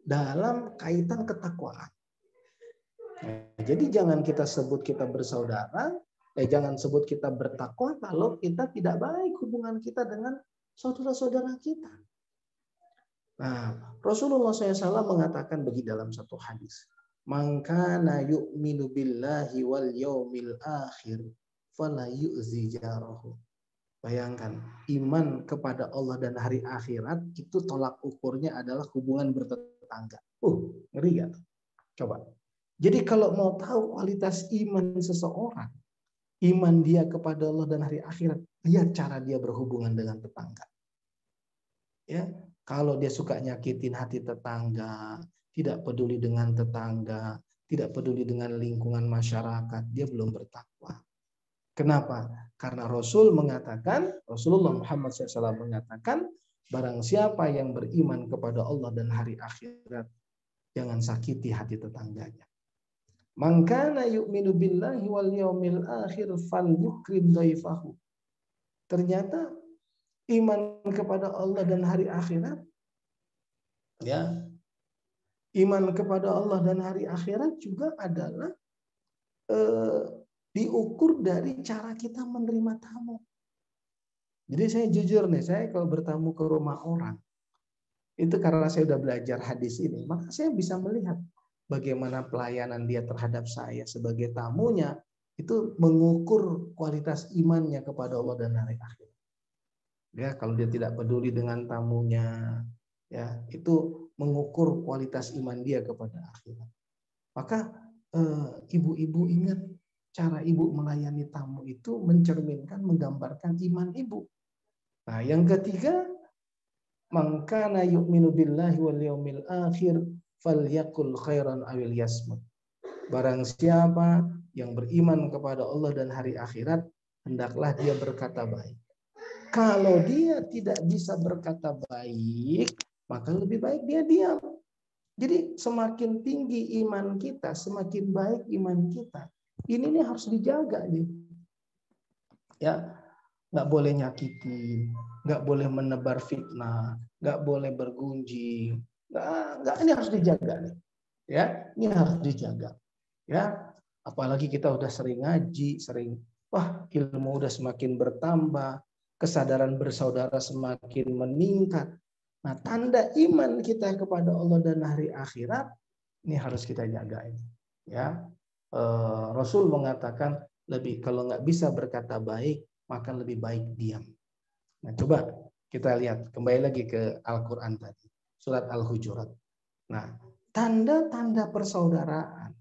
dalam kaitan ketakwaan. Jadi jangan kita sebut kita bersaudara, jangan sebut kita bertakwa kalau kita tidak baik hubungan kita dengan saudara-saudara kita. Nah, Rasulullah SAW mengatakan begini dalam satu hadis, "Man kana yu'minu billahi wal yaumil akhir fala yu'zi jarahu." Bayangkan, iman kepada Allah dan hari akhirat itu tolak ukurnya adalah hubungan bertetangga. Ngeri gak? Coba. Jadi kalau mau tahu kualitas iman seseorang, iman dia kepada Allah dan hari akhirat, lihat cara dia berhubungan dengan tetangga. Ya, kalau dia suka nyakitin hati tetangga, tidak peduli dengan tetangga, tidak peduli dengan lingkungan masyarakat, dia belum bertakwa. Kenapa? Karena Rasulullah Muhammad SAW mengatakan, barang siapa yang beriman kepada Allah dan hari akhirat, jangan sakiti hati tetangganya. Man kana yu'minu billahi wal yaumil akhir falyukrim dhaifahu. Ternyata iman kepada Allah dan hari akhirat, ya, iman kepada Allah dan hari akhirat juga adalah diukur dari cara kita menerima tamu. Jadi saya jujur nih, saya kalau bertamu ke rumah orang, itu karena saya sudah belajar hadis ini, maka saya bisa melihat bagaimana pelayanan dia terhadap saya sebagai tamunya, itu mengukur kualitas imannya kepada Allah dan hari akhirat. Ya, kalau dia tidak peduli dengan tamunya, ya, itu mengukur kualitas iman dia kepada akhirat. Maka ibu-ibu ingat, cara ibu melayani tamu itu mencerminkan, menggambarkan iman ibu. Nah, yang ketiga, man kana yu'minu billahi wal yaumil akhir falyakul khairan awil yasmut. Barang siapa yang beriman kepada Allah dan hari akhirat, hendaklah dia berkata baik. Kalau dia tidak bisa berkata baik, maka lebih baik dia diam. Jadi semakin tinggi iman kita, semakin baik iman kita. Ini nih harus dijaga nih. Ya, nggak boleh nyakiti, nggak boleh menebar fitnah, nggak boleh bergunjing. Nggak, ini harus dijaga nih. Ya, ini harus dijaga. Ya, apalagi kita udah sering ngaji, ilmu udah semakin bertambah, kesadaran bersaudara semakin meningkat. Nah, tanda iman kita kepada Allah dan hari akhirat ini harus kita jaga ini. Ya, Rasul mengatakan kalau nggak bisa berkata baik, maka lebih baik diam. Nah, coba kita lihat kembali lagi ke Al-Quran tadi, surat Al-Hujurat. Nah, tanda-tanda persaudaraan,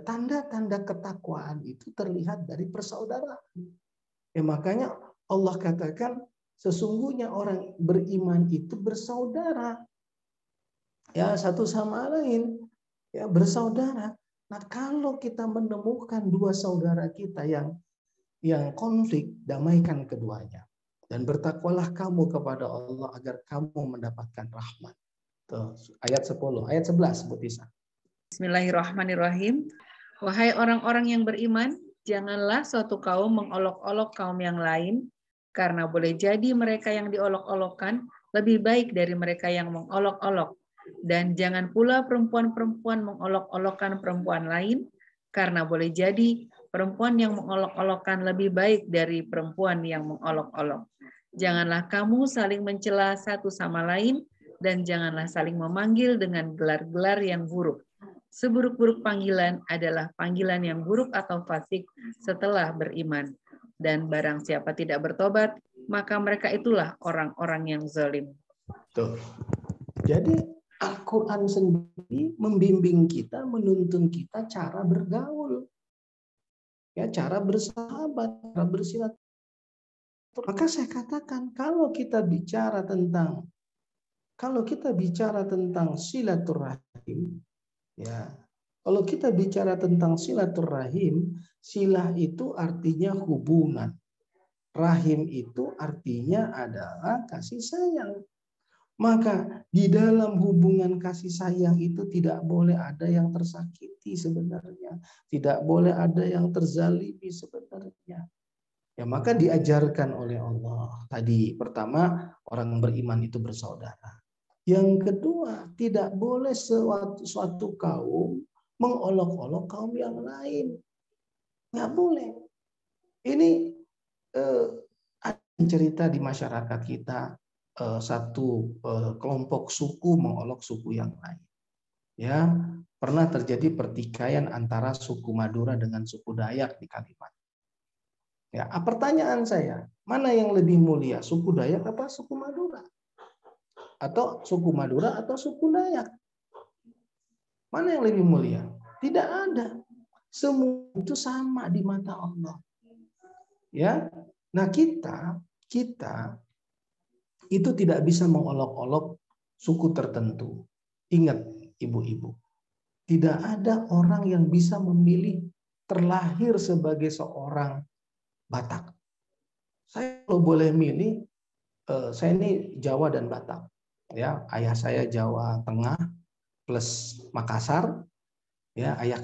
tanda-tanda ketakwaan itu terlihat dari persaudaraan. Makanya Allah katakan, sesungguhnya orang beriman itu bersaudara, ya, satu sama lain, ya, bersaudara. Nah, kalau kita menemukan dua saudara kita yang konflik, damaikan keduanya dan bertakwalah kamu kepada Allah agar kamu mendapatkan rahmat. Tuh, ayat 10, ayat 11, Bu Tisa. Bismillahirrahmanirrahim. Wahai orang-orang yang beriman, janganlah suatu kaum mengolok-olok kaum yang lain, karena boleh jadi mereka yang diolok-olokkan lebih baik dari mereka yang mengolok-olok. Dan jangan pula perempuan-perempuan mengolok-olokkan perempuan lain, karena boleh jadi perempuan yang mengolok-olokkan lebih baik dari perempuan yang mengolok-olok. Janganlah kamu saling mencela satu sama lain, dan janganlah saling memanggil dengan gelar-gelar yang buruk. Seburuk-buruk panggilan adalah panggilan yang buruk atau fasik setelah beriman. Dan barang siapa tidak bertobat, maka mereka itulah orang-orang yang zalim. Tuh. Jadi Al-Quran sendiri membimbing kita, menuntun kita cara bergaul, ya, cara bersahabat, cara bersilaturahmi. Maka saya katakan kalau kita bicara tentang silaturahim, ya, kalau kita bicara tentang silaturahim, silah itu artinya hubungan, rahim itu artinya adalah kasih sayang. Maka di dalam hubungan kasih sayang itu tidak boleh ada yang tersakiti sebenarnya, tidak boleh ada yang terzalimi sebenarnya. Ya, maka diajarkan oleh Allah tadi, pertama orang beriman itu bersaudara. Yang kedua, tidak boleh suatu kaum mengolok-olok kaum yang lain. Nggak boleh. Ini ada cerita di masyarakat kita, satu kelompok suku mengolok suku yang lain. Ya, pernah terjadi pertikaian antara suku Madura dengan suku Dayak di Kalimantan. Ya, pertanyaan saya, mana yang lebih mulia, suku Dayak apa suku Madura? Atau suku Madura atau suku Dayak? Mana yang lebih mulia? Tidak ada. Semua itu sama di mata Allah. Ya. Nah, kita itu tidak bisa mengolok-olok suku tertentu. Ingat, ibu-ibu, tidak ada orang yang bisa memilih terlahir sebagai seorang Batak. Saya kalau boleh milih, saya ini Jawa dan Batak. Ya, ayah saya Jawa Tengah plus Makassar. Ya, ayah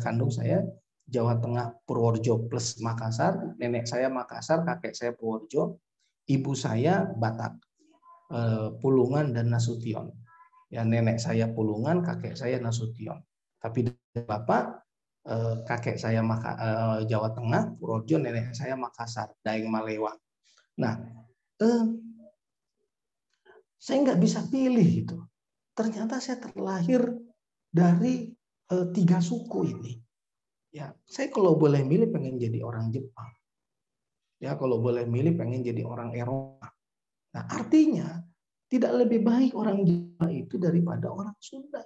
kandung saya Jawa Tengah Purworejo plus Makassar. Nenek saya Makassar, kakek saya Purworejo. Ibu saya Batak, Pulungan dan Nasution. Ya, nenek saya Pulungan, kakek saya Nasution. Tapi bapak, kakek saya Jawa Tengah, Purworejo, nenek saya Makassar, Daeng Malewa. Nah, saya nggak bisa pilih itu. Ternyata saya terlahir dari 3 suku ini. Ya, saya kalau boleh milih pengen jadi orang Jepang. Ya, kalau boleh milih pengen jadi orang Eropa. Nah, artinya tidak lebih baik orang Jawa itu daripada orang Sunda.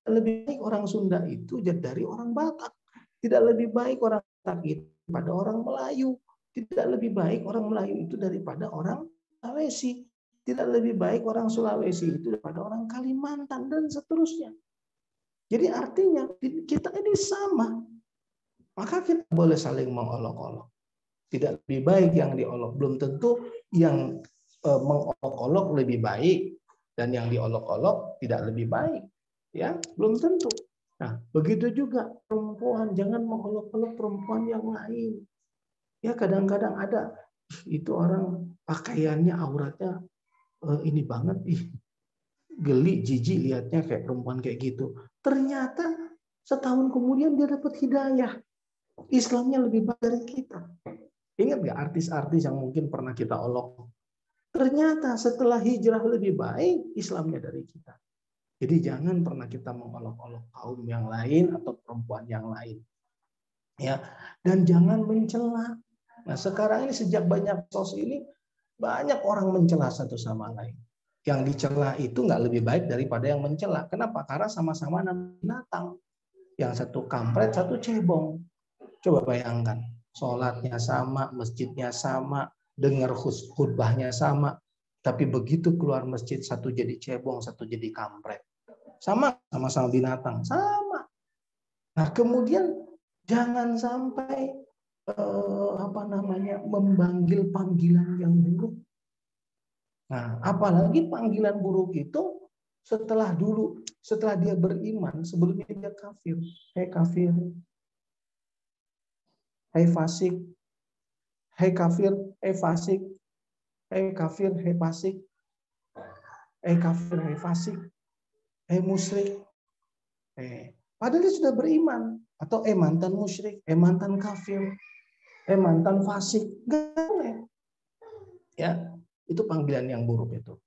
Lebih baik orang Sunda itu dari orang Batak. Tidak lebih baik orang Batak itu daripada orang Melayu. Tidak lebih baik orang Melayu itu daripada orang Sulawesi. Tidak lebih baik orang Sulawesi itu daripada orang Kalimantan dan seterusnya. Jadi artinya kita ini sama. Maka kita boleh saling mengolok-olok. Tidak lebih baik yang diolok. Belum tentu yang mengolok-olok lebih baik dan yang diolok-olok tidak lebih baik. Ya, belum tentu. Nah, begitu juga perempuan, jangan mengolok-olok perempuan yang lain. Ya, kadang-kadang ada itu orang pakaiannya, auratnya ini banget, geli, jijik lihatnya kayak perempuan kayak gitu. Ternyata setahun kemudian dia dapat hidayah. Islamnya lebih baik dari kita. Ingat nggak artis-artis yang mungkin pernah kita olok? Ternyata setelah hijrah lebih baik Islamnya dari kita. Jadi jangan pernah kita mengolok-olok kaum yang lain atau perempuan yang lain. Ya, dan jangan mencela. Nah, sekarang ini sejak banyak sos ini banyak orang mencela satu sama lain. Yang dicela itu nggak lebih baik daripada yang mencela. Kenapa? Karena sama-sama binatang. Yang satu kampret, satu cebong. Coba bayangkan, sholatnya sama, masjidnya sama, dengar khutbahnya sama, tapi begitu keluar masjid satu jadi cebong, satu jadi kampret. Sama-sama binatang, sama. Nah, kemudian jangan sampai memanggil panggilan yang buruk. Nah, apalagi panggilan buruk itu Setelah dia beriman, sebelumnya dia kafir. Hei kafir, hei fasik, hei kafir, hei fasik, hei kafir, hei fasik, hei kafir, hei fasik, hei musyrik. Padahal dia sudah beriman. Atau mantan musyrik, mantan kafir, mantan fasik. Gak boleh. Ya, itu panggilan yang buruk itu.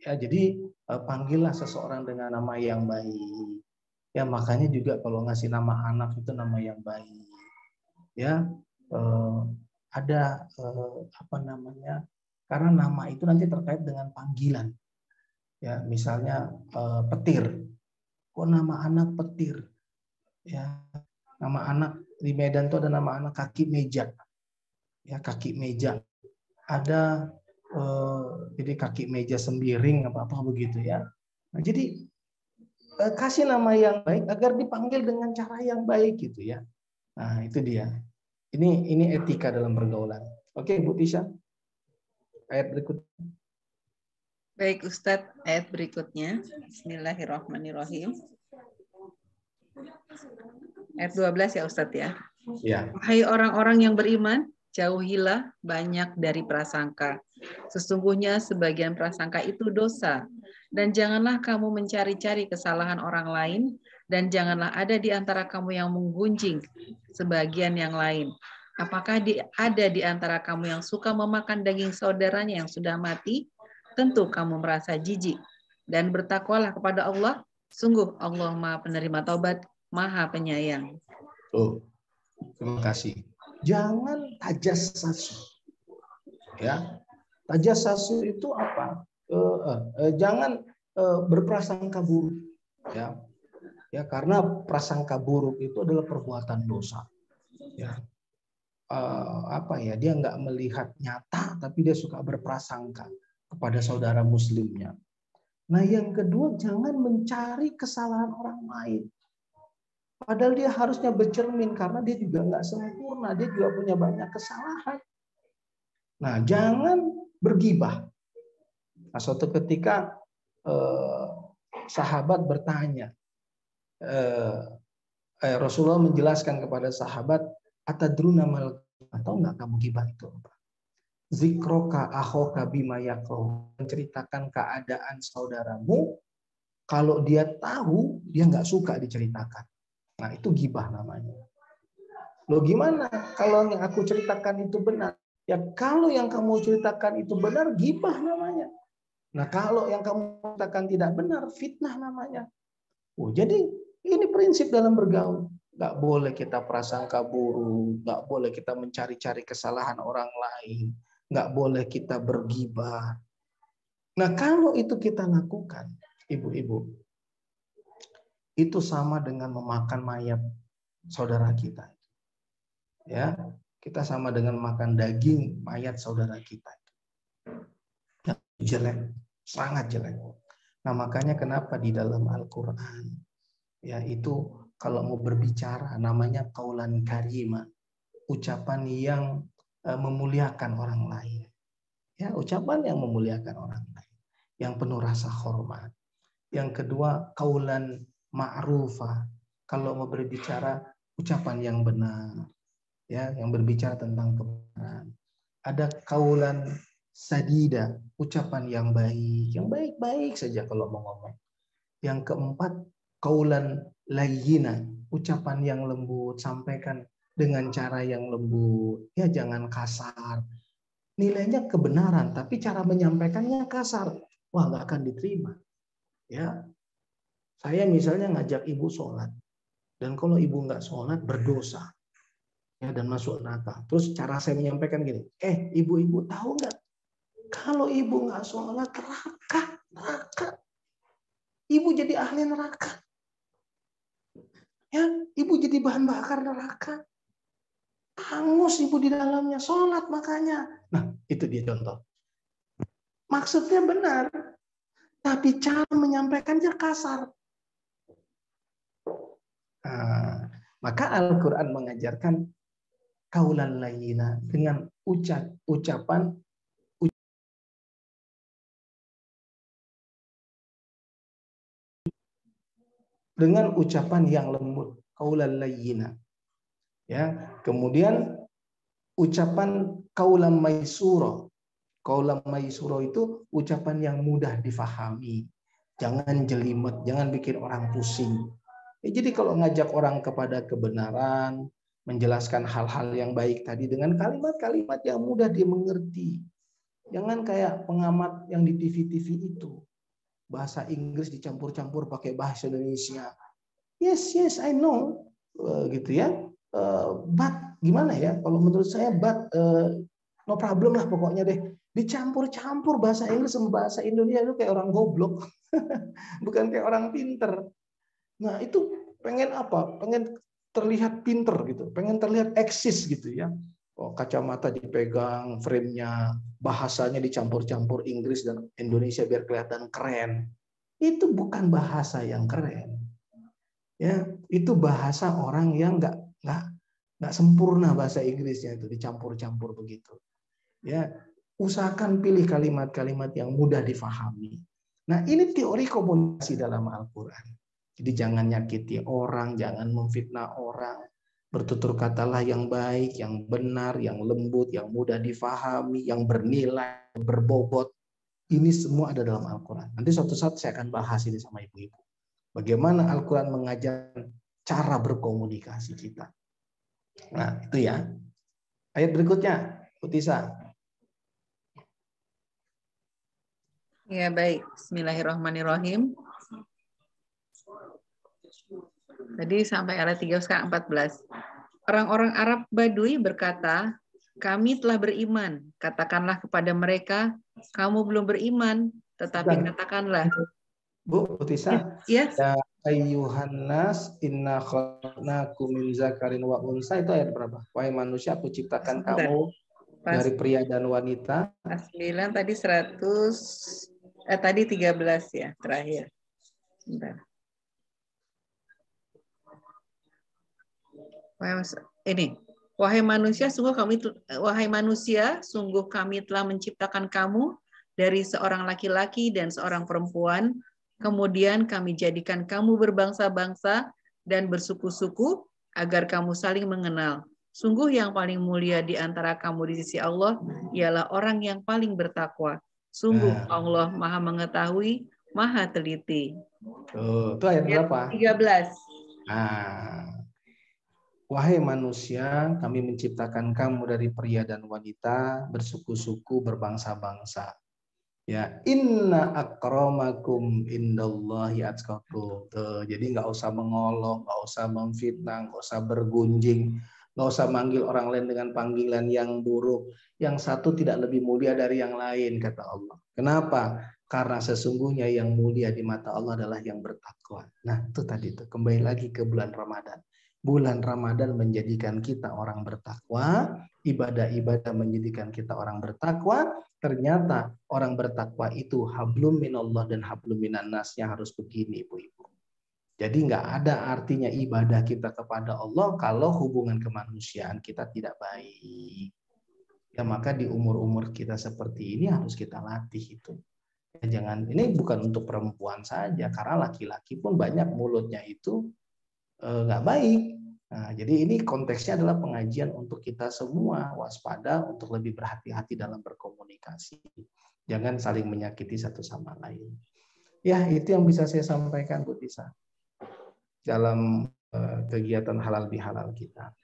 Ya, jadi panggillah seseorang dengan nama yang baik. Ya, makanya juga kalau ngasih nama anak itu nama yang baik. Ya, ada apa namanya? Karena nama itu nanti terkait dengan panggilan. Ya, misalnya petir. Kok nama anak petir? Ya, nama anak di Medan itu ada nama anak kaki meja. Ya, kaki meja. Ada jadi kaki meja sembiring apa begitu ya. Nah, jadi kasih nama yang baik agar dipanggil dengan cara yang baik gitu ya. Nah, itu dia. Ini etika dalam pergaulan. Oke, Bu Tisha. Ayat berikutnya. Baik Ustadz, ayat berikutnya. Bismillahirrahmanirrahim. Ayat 12 ya Ustadz ya. Ya. Wahai orang-orang yang beriman, jauhilah banyak dari prasangka. Sesungguhnya sebagian prasangka itu dosa. Dan janganlah kamu mencari-cari kesalahan orang lain, dan janganlah ada di antara kamu yang menggunjing sebagian yang lain. Apakah ada di antara kamu yang suka memakan daging saudaranya yang sudah mati? Tentu kamu merasa jijik. Dan bertakwalah kepada Allah, sungguh Allah Maha Penerima Taubat, Maha Penyayang. Terima kasih. Jangan tajassasu. Ya, tajassasu itu apa? Jangan berprasangka buruk. Ya, karena prasangka buruk itu adalah perbuatan dosa. Ya, apa ya? Dia nggak melihat nyata, tapi dia suka berprasangka kepada saudara muslimnya. Nah, yang kedua, jangan mencari kesalahan orang lain. Padahal dia harusnya bercermin karena dia juga nggak sempurna, dia juga punya banyak kesalahan. Nah, jangan bergibah. Nah, suatu ketika sahabat bertanya, Rasulullah menjelaskan kepada sahabat, atadruna mal, atau nggak kamu gibah itu apa? Zikroka akhoka bima yakroh, menceritakan keadaan saudaramu, kalau dia tahu dia nggak suka diceritakan. Nah, itu gibah namanya. Loh gimana kalau yang aku ceritakan itu benar? Ya kalau yang kamu ceritakan itu benar, gibah namanya. Nah kalau yang kamu ceritakan tidak benar, fitnah namanya. Oh, jadi ini prinsip dalam bergaul. Nggak boleh kita prasangka buruk, nggak boleh kita mencari-cari kesalahan orang lain, nggak boleh kita bergibah. Nah kalau itu kita lakukan, ibu-ibu, itu sama dengan memakan mayat saudara kita. Ya, kita sama dengan makan daging mayat saudara kita. Jelek, sangat jelek. Nah, makanya kenapa di dalam Al-Qur'an ya itu kalau mau berbicara namanya qaulan karima, ucapan yang memuliakan orang lain. Ya, ucapan yang memuliakan orang lain, yang penuh rasa hormat. Yang kedua, qaulan ma'rufa. Kalau mau berbicara ucapan yang benar. Ya, yang berbicara tentang kebenaran. Ada qaulan sadida, ucapan yang baik saja kalau mau ngomong. Yang keempat, qaulan layyina, ucapan yang lembut, sampaikan dengan cara yang lembut. Ya, jangan kasar. Nilainya kebenaran, tapi cara menyampaikannya kasar. Wah, nggak akan diterima. Ya, saya misalnya ngajak ibu sholat, dan kalau ibu nggak sholat berdosa. Ya, dan masuk neraka. Terus cara saya menyampaikan gini, ibu-ibu tahu nggak? Kalau ibu nggak sholat neraka. Ibu jadi ahli neraka. Ya, ibu jadi bahan bakar neraka. Hangus ibu di dalamnya, sholat makanya. Nah, itu dia contoh. Maksudnya benar, tapi cara menyampaikannya kasar. Nah, maka Al-Quran mengajarkan qaulan layyina, dengan ucapan dengan ucapan yang lembut, qaulan layyina. Ya, kemudian ucapan qaulan maisura. Qaulan maisura itu ucapan yang mudah difahami. Jangan jelimet, jangan bikin orang pusing. Ya, jadi kalau ngajak orang kepada kebenaran, menjelaskan hal-hal yang baik tadi dengan kalimat-kalimat yang mudah dimengerti. Jangan kayak pengamat yang di TV-TV itu. Bahasa Inggris dicampur-campur pakai bahasa Indonesia. Yes, I know. Gitu ya. But gimana ya? Kalau menurut saya but no problem lah pokoknya deh. Dicampur-campur bahasa Inggris sama bahasa Indonesia itu kayak orang goblok. Bukan kayak orang pinter. Nah, itu pengen apa? Pengen terlihat pinter gitu, pengen terlihat eksis gitu ya. Oh, kacamata dipegang, frame-nya, bahasanya dicampur-campur Inggris dan Indonesia biar kelihatan keren. Itu bukan bahasa yang keren. Ya, itu bahasa orang yang nggak sempurna bahasa Inggrisnya itu dicampur-campur begitu. Ya, usahakan pilih kalimat-kalimat yang mudah difahami. Nah, ini teori komunikasi dalam Al-Qur'an. Jadi jangan nyakiti orang, jangan memfitnah orang. Bertutur katalah yang baik, yang benar, yang lembut, yang mudah difahami, yang bernilai, berbobot. Ini semua ada dalam Al-Quran. Nanti suatu saat saya akan bahas ini sama ibu-ibu. Bagaimana Al-Quran mengajar cara berkomunikasi kita. Nah, itu ya. Ayat berikutnya, Utisa. Ya, baik. Bismillahirrahmanirrahim. Tadi sampai ayat 3 sekarang 14. Orang-orang Arab Badui berkata, kami telah beriman. Katakanlah kepada mereka, kamu belum beriman, tetapi katakanlah. Bu, Utisa. Yes. Ya ayyuhan nas inna khalaqnakum min zakarin wa unsa, itu ayat berapa? Wahai manusia, aku ciptakan kamu dari pria dan wanita. 9 tadi 100 tadi 13 ya, terakhir. Bentar. Ini, wahai manusia, sungguh kami telah menciptakan kamu dari seorang laki-laki dan seorang perempuan, kemudian kami jadikan kamu berbangsa-bangsa dan bersuku-suku agar kamu saling mengenal. Sungguh yang paling mulia di antara kamu di sisi Allah ialah orang yang paling bertakwa. Sungguh Allah Maha mengetahui, Maha teliti. Itu ayat berapa? 13. Wahai manusia, kami menciptakan kamu dari pria dan wanita, bersuku-suku, berbangsa-bangsa. Ya, inna akramakum indallahi atqakum. Jadi nggak usah mengolok, nggak usah memfitnah, nggak usah bergunjing, nggak usah manggil orang lain dengan panggilan yang buruk. Yang satu tidak lebih mulia dari yang lain, kata Allah. Kenapa? Karena sesungguhnya yang mulia di mata Allah adalah yang bertakwa. Nah, itu tadi tuh, kembali lagi ke bulan Ramadan. Bulan Ramadan menjadikan kita orang bertakwa, ibadah-ibadah menjadikan kita orang bertakwa. Ternyata orang bertakwa itu hablum minallah dan hablum minan nasnya harus begini, ibu-ibu. Jadi nggak ada artinya ibadah kita kepada Allah kalau hubungan kemanusiaan kita tidak baik. Ya maka di umur-umur kita seperti ini harus kita latih itu. Ya, jangan, ini bukan untuk perempuan saja, karena laki-laki pun banyak mulutnya itu nggak baik. Nah, jadi ini konteksnya adalah pengajian untuk kita semua waspada untuk lebih berhati-hati dalam berkomunikasi. Jangan saling menyakiti satu sama lain. Ya, itu yang bisa saya sampaikan, Bu Tisa, dalam kegiatan halal bihalal kita.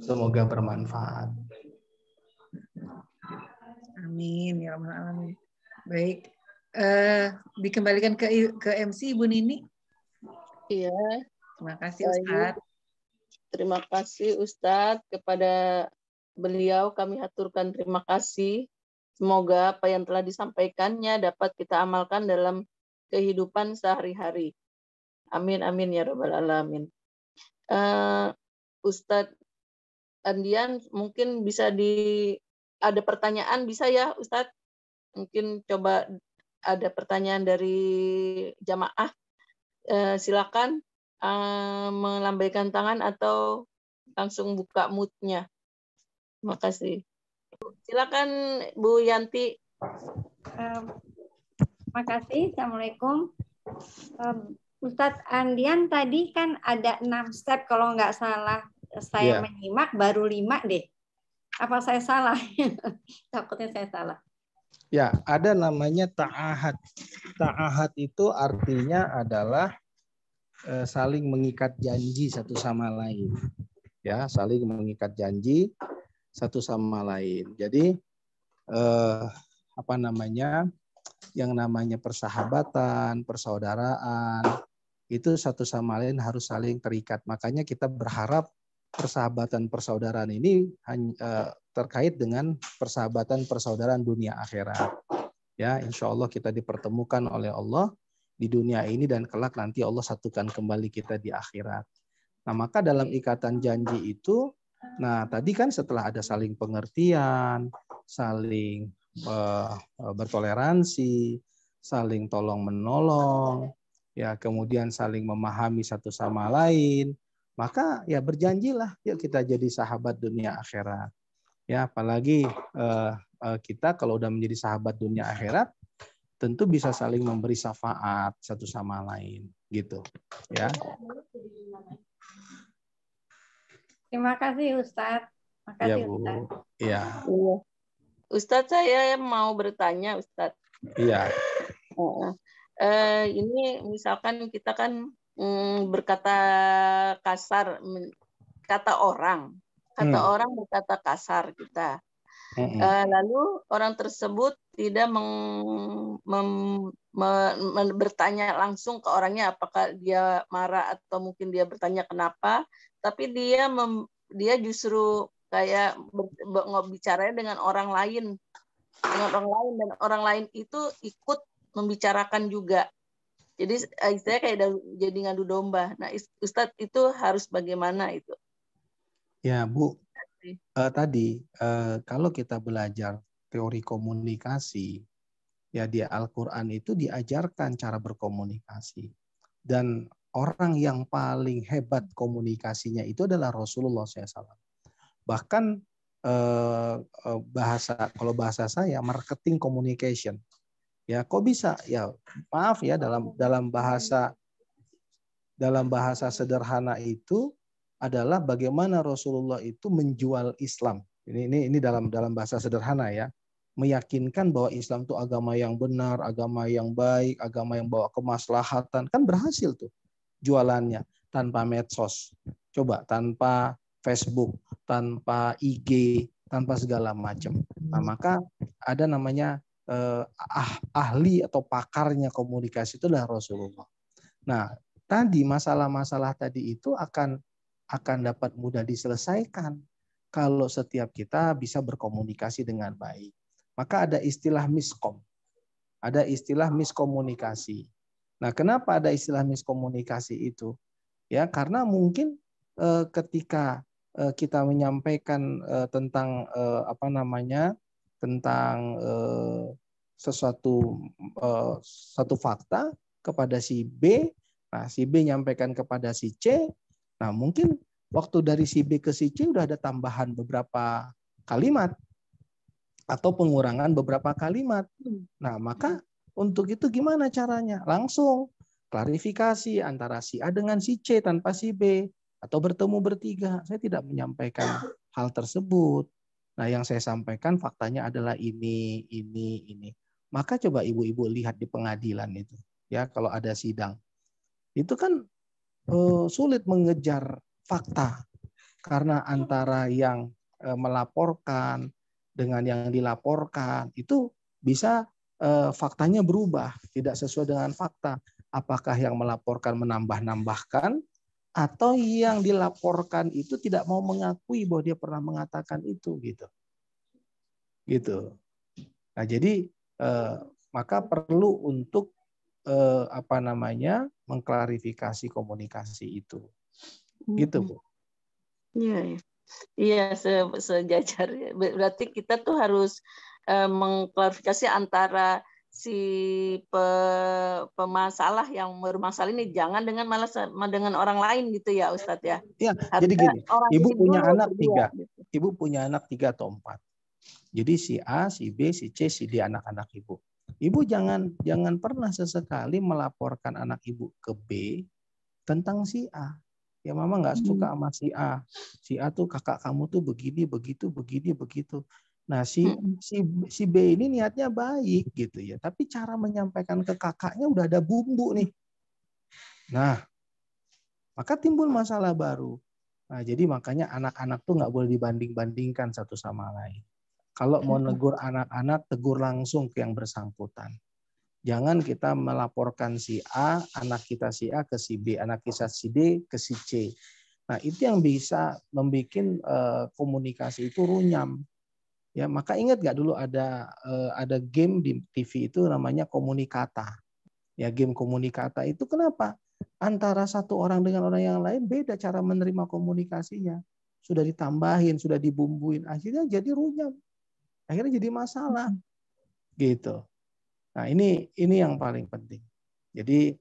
Semoga bermanfaat. Amin ya rabbal alamin. Baik, dikembalikan ke MC Ibu Nini. Iya. Terima kasih Ustadz. Terima kasih Ustadz, kepada beliau kami haturkan terima kasih. Semoga apa yang telah disampaikannya dapat kita amalkan dalam kehidupan sehari-hari. Amin amin ya rabbal alamin. Ustadz Andian, mungkin bisa ada pertanyaan, bisa ya Ustadz? Mungkin coba ada pertanyaan dari jamaah. Silakan melambaikan tangan atau langsung buka mute-nya. Terima kasih. Silakan Bu Yanti. Terima kasih. Assalamualaikum. Ustadz Andian tadi kan ada 6 step kalau nggak salah saya menyimak, baru 5 deh. Apa saya salah? Takutnya saya salah. Ya, ada namanya ta'ahad. Ta'ahad itu artinya adalah saling mengikat janji satu sama lain. Ya, saling mengikat janji satu sama lain. Jadi yang namanya persahabatan, persaudaraan itu satu sama lain harus saling terikat. Makanya kita berharap persahabatan persaudaraan ini terkait dengan persahabatan persaudaraan dunia akhirat. Ya, insya Allah kita dipertemukan oleh Allah di dunia ini dan kelak nanti Allah satukan kembali kita di akhirat. Nah, maka dalam ikatan janji itu, nah tadi kan setelah ada saling pengertian, saling bertoleransi, saling tolong menolong, ya kemudian saling memahami satu sama lain. Maka ya berjanjilah, yuk kita jadi sahabat dunia akhirat. Ya, apalagi kita kalau udah menjadi sahabat dunia akhirat, tentu bisa saling memberi syafaat satu sama lain, gitu. Ya. Terima kasih Ustadz. Makasih, ya, Bu. Ustadz. Iya. Ustadz, saya mau bertanya, Ustadz. Iya. Ini misalkan kita kan berkata kasar, kata orang berkata kasar kita. Lalu orang tersebut tidak bertanya langsung ke orangnya apakah dia marah atau mungkin dia bertanya kenapa, tapi dia justru kayak bicaranya dengan orang lain, dan orang lain itu ikut membicarakan juga. Jadi istilahnya kayak jadi ngadu domba. Nah, Ustadz, itu harus bagaimana itu? Ya, Bu. Tadi kalau kita belajar teori komunikasi, ya di Al-Quran itu diajarkan cara berkomunikasi. Dan orang yang paling hebat komunikasinya itu adalah Rasulullah SAW. Bahkan kalau bahasa saya marketing communication. Ya, kok bisa? Ya, maaf ya, dalam bahasa sederhana itu adalah bagaimana Rasulullah itu menjual Islam. Ini dalam bahasa sederhana ya, meyakinkan bahwa Islam itu agama yang benar, agama yang baik, agama yang bawa kemaslahatan. Kan berhasil tuh jualannya tanpa medsos. Coba tanpa Facebook, tanpa IG, tanpa segala macam. Nah, maka ada namanya ahli atau pakarnya komunikasi itu adalah Rasulullah. Nah, tadi masalah-masalah tadi itu akan dapat mudah diselesaikan kalau setiap kita bisa berkomunikasi dengan baik. Maka ada istilah miskom. Ada istilah miskomunikasi. Nah, kenapa ada istilah miskomunikasi itu? Ya, karena mungkin ketika kita menyampaikan tentang satu fakta kepada si B, nah si B nyampaikan kepada si C, nah mungkin waktu dari si B ke si C udah ada tambahan beberapa kalimat atau pengurangan beberapa kalimat. Nah, maka untuk itu gimana caranya? Langsung klarifikasi antara si A dengan si C tanpa si B, atau bertemu bertiga. Saya tidak menyampaikan hal tersebut. Nah, yang saya sampaikan faktanya adalah ini. Maka coba ibu-ibu lihat di pengadilan itu, ya kalau ada sidang, itu kan sulit mengejar fakta karena antara yang melaporkan dengan yang dilaporkan itu bisa faktanya berubah, tidak sesuai dengan fakta. Apakah yang melaporkan menambah-nambahkan atau yang dilaporkan itu tidak mau mengakui bahwa dia pernah mengatakan itu, gitu. Nah, jadi maka perlu untuk mengklarifikasi komunikasi itu, gitu, Bu. Iya, sejajar. Berarti kita tuh harus mengklarifikasi antara si pemasalah yang bermasalah ini jangan dengan orang lain gitu ya, Ustadz ya. Iya, jadi gini, ibu punya anak 3. Ibu punya anak 3 atau 4. Jadi si A, si B, si C, si D anak-anak ibu. Ibu jangan pernah sesekali melaporkan anak ibu ke B tentang si A. Ya mama nggak suka sama si A. Si A tuh kakak kamu tuh begini, begitu, begini, begitu. Nah si B ini niatnya baik gitu ya. Tapi cara menyampaikan ke kakaknya udah ada bumbu nih. Nah, maka timbul masalah baru. Nah, jadi makanya anak-anak tuh nggak boleh dibanding-bandingkan satu sama lain. Kalau mau negur anak-anak, tegur langsung ke yang bersangkutan. Jangan kita melaporkan si A, anak kita si A ke si B, anak kita si D ke si C. Nah, itu yang bisa membuat komunikasi itu runyam. Ya, maka ingat nggak dulu ada game di TV itu namanya Komunikata. Ya, game Komunikata itu kenapa? Antara satu orang dengan orang yang lain beda cara menerima komunikasinya. Sudah ditambahin, sudah dibumbuin, akhirnya jadi runyam. Akhirnya jadi masalah. Gitu. Nah, ini yang paling penting. Jadi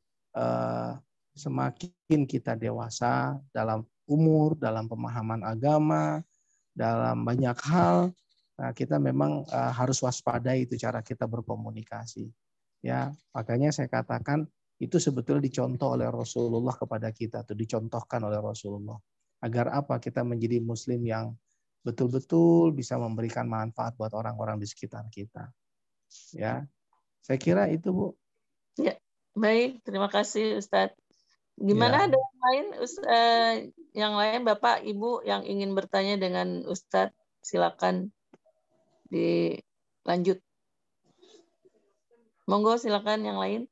semakin kita dewasa dalam umur, dalam pemahaman agama, dalam banyak hal, nah kita memang harus waspadai itu cara kita berkomunikasi. Ya, makanya saya katakan itu sebetulnya dicontoh oleh Rasulullah kepada kita, tuh dicontohkan oleh Rasulullah. Agar apa? Kita menjadi muslim yang betul-betul bisa memberikan manfaat buat orang-orang di sekitar kita. Ya. Saya kira itu, Bu. Ya, baik. Terima kasih, Ustadz. Gimana ada yang lain, yang lain Bapak, Ibu yang ingin bertanya dengan Ustadz? Silakan dilanjut. Monggo, silakan yang lain.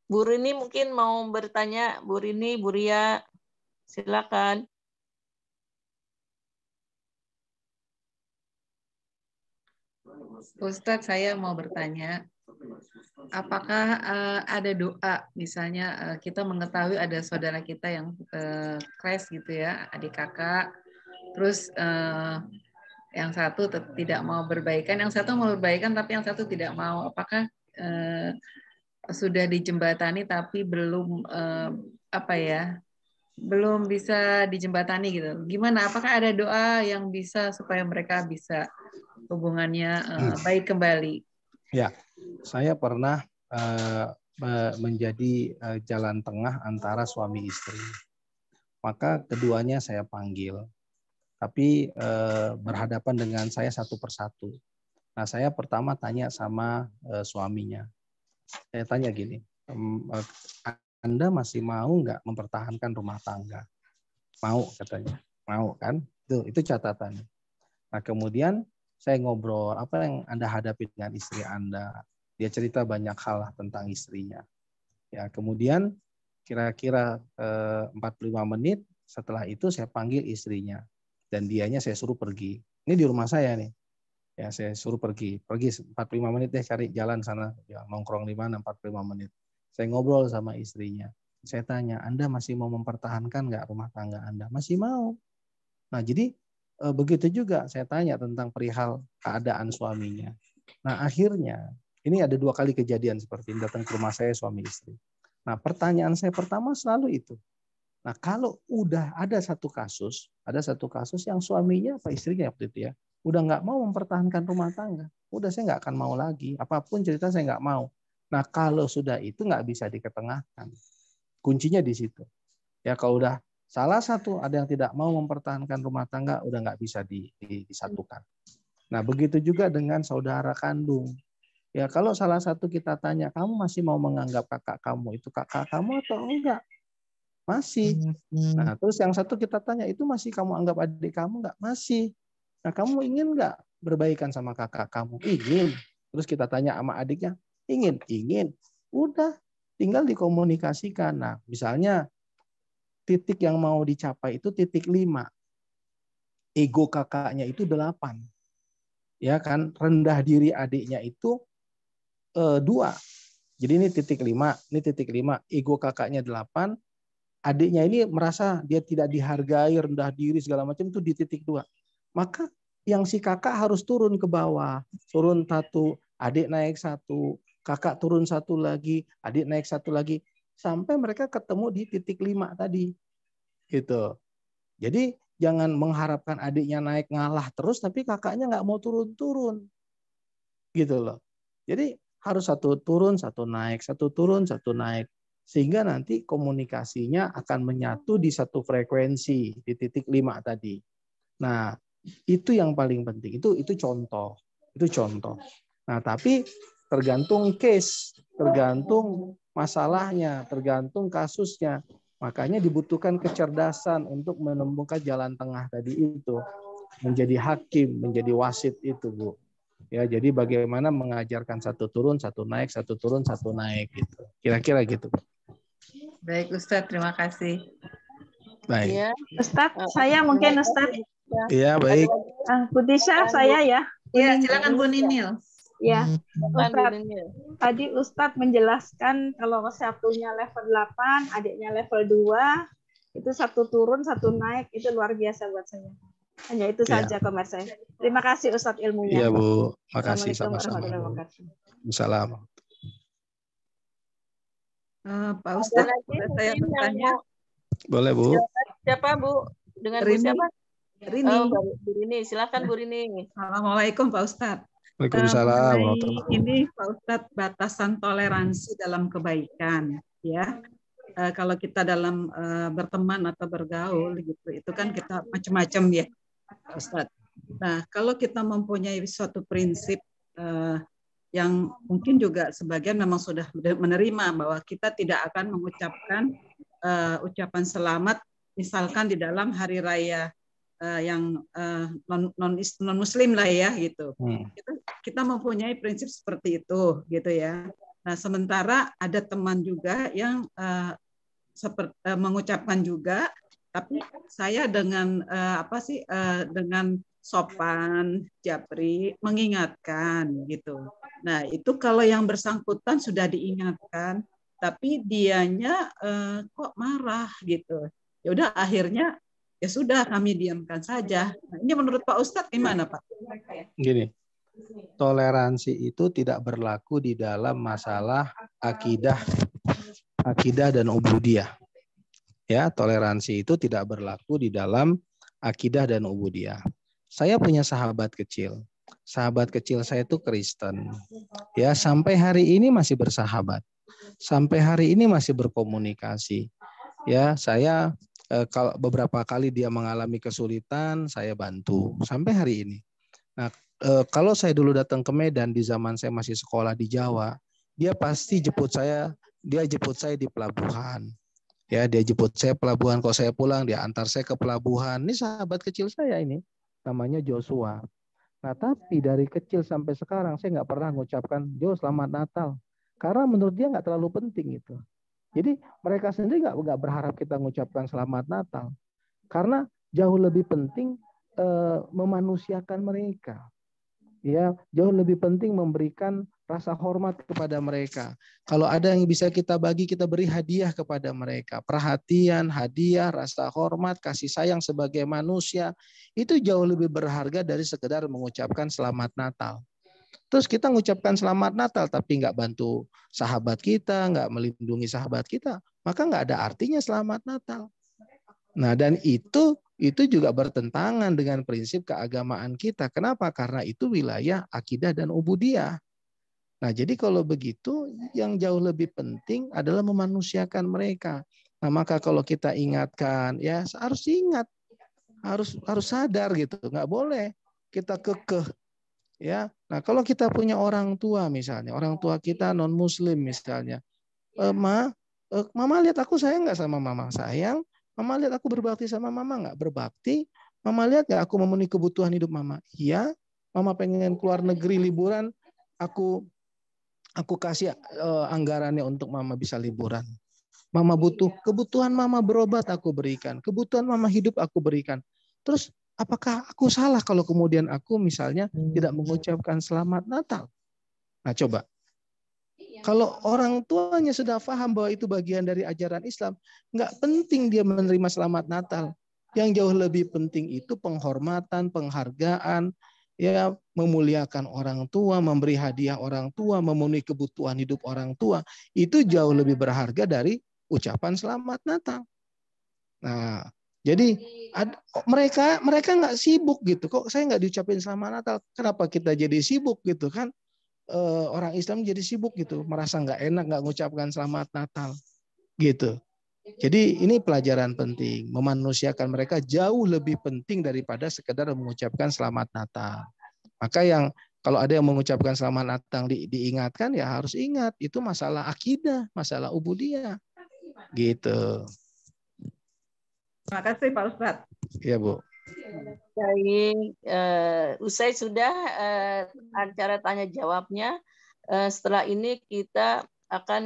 Bu Rini mungkin mau bertanya. Bu Rini, Bu Ria, silakan. Ustadz, saya mau bertanya, apakah ada doa, misalnya kita mengetahui ada saudara kita yang crash gitu ya, adik kakak, terus yang satu tidak mau berbaikan, yang satu mau berbaikan tapi yang satu tidak mau. Apakah sudah dijembatani tapi belum belum bisa dijembatani gitu? Gimana? Apakah ada doa yang bisa supaya mereka bisa hubungannya baik kembali? Ya, saya pernah menjadi jalan tengah antara suami istri. Maka keduanya saya panggil, tapi berhadapan dengan saya satu persatu. Nah, saya pertama tanya sama suaminya. Saya tanya gini, Anda masih mau nggak mempertahankan rumah tangga? Mau katanya, mau kan? Itu catatannya. Nah, kemudian saya ngobrol, apa yang Anda hadapi dengan istri Anda? Dia cerita banyak hal lah tentang istrinya. Ya, kemudian kira-kira 45 menit setelah itu saya panggil istrinya dan dianya saya suruh pergi. Ini di rumah saya nih. Ya, saya suruh pergi 45 menit deh cari jalan sana, ya, nongkrong di mana 45 menit. Saya ngobrol sama istrinya. Saya tanya, Anda masih mau mempertahankan nggak rumah tangga Anda? Masih mau. Nah, jadi begitu juga saya tanya tentang perihal keadaan suaminya. Nah, akhirnya ini ada 2 kali kejadian seperti ini datang ke rumah saya suami istri. Nah, pertanyaan saya pertama selalu itu. Nah, kalau udah ada satu kasus yang suaminya apa istrinya waktu itu ya, udah nggak mau mempertahankan rumah tangga, udah saya nggak akan mau lagi. Apapun cerita saya nggak mau. Nah, kalau sudah itu nggak bisa diketengahkan. Kuncinya di situ. Ya, kalau udah salah satu ada yang tidak mau mempertahankan rumah tangga, udah nggak bisa disatukan. Nah, begitu juga dengan saudara kandung. Ya, kalau salah satu kita tanya, kamu masih mau menganggap kakak kamu itu kakak kamu atau enggak? Masih. Nah, terus yang satu kita tanya, itu masih kamu anggap adik kamu enggak? Masih. Nah, kamu ingin enggak berbaikan sama kakak kamu? Ingin. Terus kita tanya sama adiknya, ingin? Ingin. Udah, tinggal dikomunikasikan. Nah, misalnya titik yang mau dicapai itu titik 5. Ego kakaknya itu 8. Ya kan, rendah diri adiknya itu 2. Jadi ini titik 5, ini titik 5. Ego kakaknya 8, adiknya ini merasa dia tidak dihargai, rendah diri segala macam, itu di titik 2. Maka yang si kakak harus turun ke bawah, turun 1, adik naik 1, kakak turun 1 lagi, adik naik 1 lagi, sampai mereka ketemu di titik 5 tadi. Gitu. Jadi jangan mengharapkan adiknya naik ngalah terus, tapi kakaknya nggak mau turun-turun. Gitu loh. Jadi harus satu turun, satu naik, satu turun, satu naik. Sehingga nanti komunikasinya akan menyatu di satu frekuensi, di titik 5 tadi. Nah, itu yang paling penting. Itu contoh. Itu contoh. Nah, tapi tergantung case, tergantung masalahnya, tergantung kasusnya. Makanya dibutuhkan kecerdasan untuk menemukan jalan tengah tadi itu. Menjadi hakim, menjadi wasit itu, Bu. Ya, jadi bagaimana mengajarkan satu turun, satu naik, satu turun, satu naik gitu. Kira-kira gitu. Baik Ustadz, terima kasih. Baik. Ya. Ustadz, saya mungkin Ustadz. Iya, baik. Bu Tisha, saya ya. Iya, silakan Bu Ninil. Ya, Ustadz. Tadi Ustadz menjelaskan kalau satunya level 8, adiknya level 2, itu satu turun, satu naik, itu luar biasa buat saya. Hanya itu saja komentar saya. Terima kasih Ustadz ilmunya. Iya, Bu. Makasih Assalamualaikum sama-sama. warahmatullahi wabarakatuh. Assalamualaikum. Pak Ustadz, boleh saya bertanya? Boleh, Bu. Siapa, Bu? Dengan Bu Rini. siapa? Rini. Oh, Bu Rini. Silakan Bu Rini. Assalamualaikum Pak Ustadz. Waalaikumsalam. Ini Pak Ustadz, batasan toleransi dalam kebaikan, ya. Kalau kita dalam berteman atau bergaul gitu, itu kan kita macam-macam ya, Pak Ustadz. Nah, kalau kita mempunyai suatu prinsip yang mungkin juga sebagian memang sudah menerima bahwa kita tidak akan mengucapkan ucapan selamat, misalkan di dalam hari raya yang non Muslim lah ya gitu. Kita mempunyai prinsip seperti itu gitu ya. Nah, sementara ada teman juga yang mengucapkan juga, tapi saya dengan dengan sopan, japri, mengingatkan gitu. Nah, itu kalau yang bersangkutan sudah diingatkan, tapi dianya kok marah gitu. Ya udah akhirnya ya sudah kami diamkan saja. Nah, ini menurut Pak Ustadz gimana Pak? Gini, toleransi itu tidak berlaku di dalam masalah akidah dan ubudiyah. Ya, toleransi itu tidak berlaku di dalam akidah dan ubudiyah. Saya punya sahabat kecil. Sahabat kecil saya itu Kristen. Ya, sampai hari ini masih bersahabat. Sampai hari ini masih berkomunikasi. Ya, saya kalau beberapa kali dia mengalami kesulitan, saya bantu sampai hari ini. Nah, kalau saya dulu datang ke Medan di zaman saya masih sekolah di Jawa, dia pasti jemput saya di pelabuhan. Ya, dia jemput saya pelabuhan. Kalau saya pulang, dia antar saya ke pelabuhan. Ini sahabat kecil saya ini, namanya Joshua. Nah, tapi dari kecil sampai sekarang saya nggak pernah mengucapkan Jo selamat Natal, karena menurut dia nggak terlalu penting itu. Jadi mereka sendiri nggak berharap kita mengucapkan selamat Natal, karena jauh lebih penting memanusiakan mereka. Ya, jauh lebih penting memberikan rasa hormat kepada mereka. Kalau ada yang bisa kita bagi, kita beri hadiah kepada mereka. Perhatian, hadiah, rasa hormat, kasih sayang sebagai manusia, itu jauh lebih berharga dari sekedar mengucapkan selamat Natal. Terus kita mengucapkan selamat Natal tapi nggak bantu sahabat kita, nggak melindungi sahabat kita, maka nggak ada artinya selamat Natal. Nah, dan itu juga bertentangan dengan prinsip keagamaan kita. Kenapa? Karena itu wilayah akidah dan ubudiyah. Nah, jadi kalau begitu yang jauh lebih penting adalah memanusiakan mereka. Nah, maka kalau kita ingatkan, ya harus ingat, harus sadar gitu, nggak boleh kita kekeh. Ya, nah kalau kita punya orang tua misalnya, orang tua kita non Muslim misalnya, Mama lihat aku sayang nggak sama Mama? Sayang. Mama lihat aku berbakti sama Mama nggak? Berbakti. Mama lihat nggak aku memenuhi kebutuhan hidup Mama? Iya. Mama pengen keluar negeri liburan, aku kasih anggarannya untuk Mama bisa liburan. Mama butuh kebutuhan Mama berobat aku berikan, kebutuhan Mama hidup aku berikan. Terus apakah aku salah kalau kemudian aku misalnya tidak mengucapkan selamat Natal? Nah, coba. Kalau orang tuanya sudah paham bahwa itu bagian dari ajaran Islam, nggak penting dia menerima selamat Natal. Yang jauh lebih penting itu penghormatan, penghargaan, ya memuliakan orang tua, memberi hadiah orang tua, memenuhi kebutuhan hidup orang tua. Itu jauh lebih berharga dari ucapan selamat Natal. Nah, Jadi mereka nggak sibuk gitu. Kok saya nggak diucapin selamat Natal? Kenapa kita jadi sibuk gitu kan? Orang Islam jadi sibuk gitu, merasa nggak enak nggak mengucapkan selamat Natal gitu. Jadi ini pelajaran penting, memanusiakan mereka jauh lebih penting daripada sekedar mengucapkan selamat Natal. Maka yang kalau ada yang mengucapkan selamat Natal diingatkan ya harus ingat itu masalah akidah, masalah ubudiyah gitu. Terima kasih Pak Ustadz. Iya Bu. Baik, usai sudah acara tanya jawabnya. Setelah ini kita akan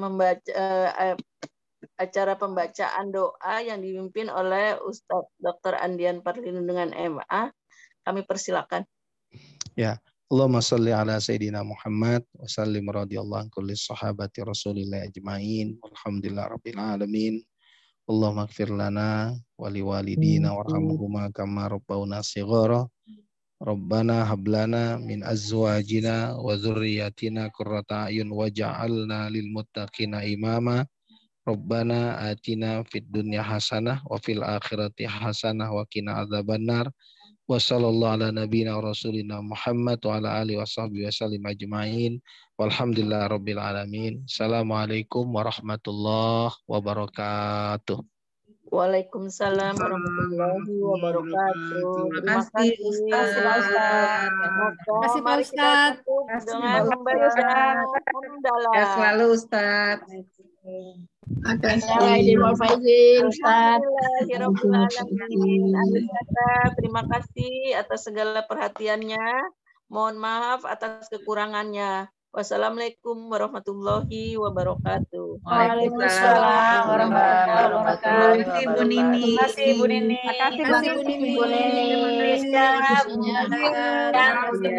membaca acara pembacaan doa yang dipimpin oleh Ustadz Dr. Andian Parlin dengan MA. Kami persilakan. Ya, Allahumma sholli ala Sayyidina Muhammad wa sallim radhiyallahu an kulli sahabati Rasulillah ajma'in. Alhamdulillah rabbil alamin. Allahumma ighfir lana wa liwalidina warhamhuma kama rabbauna shighara. Rabbana hab lana min azwajina wa dzurriyyatina qurrata a'yun waj'alna lil muttaqina imama. Rabbana atina fid dunya hasanah wa fil akhirati hasanah wa qina adzabannar. Wa sallallahu ala nabiyyina rasulina Muhammad wa ala alihi washabbihi wasallim ajma'in. Walhamdulillah rabbil alamin. Assalamualaikum warahmatullahi wabarakatuh. Waalaikumsalam warahmatullahi wabarakatuh. Terima kasih Ustaz. Terima kasih Pak Mari kita Ustadz. tutup dengan membaca hamdalah. Ya selalu Ustaz. Terima kasih atas segala perhatiannya. Mohon maaf atas kekurangannya. Wassalamualaikum warahmatullahi wabarakatuh. Waalaikumsalam warahmatullahi wabarakatuh. Terima kasih Bu Nini. Terima kasih Bu Nini. Terima kasih Bu Nini. Terima kasih Bu Nini. Terima kasih.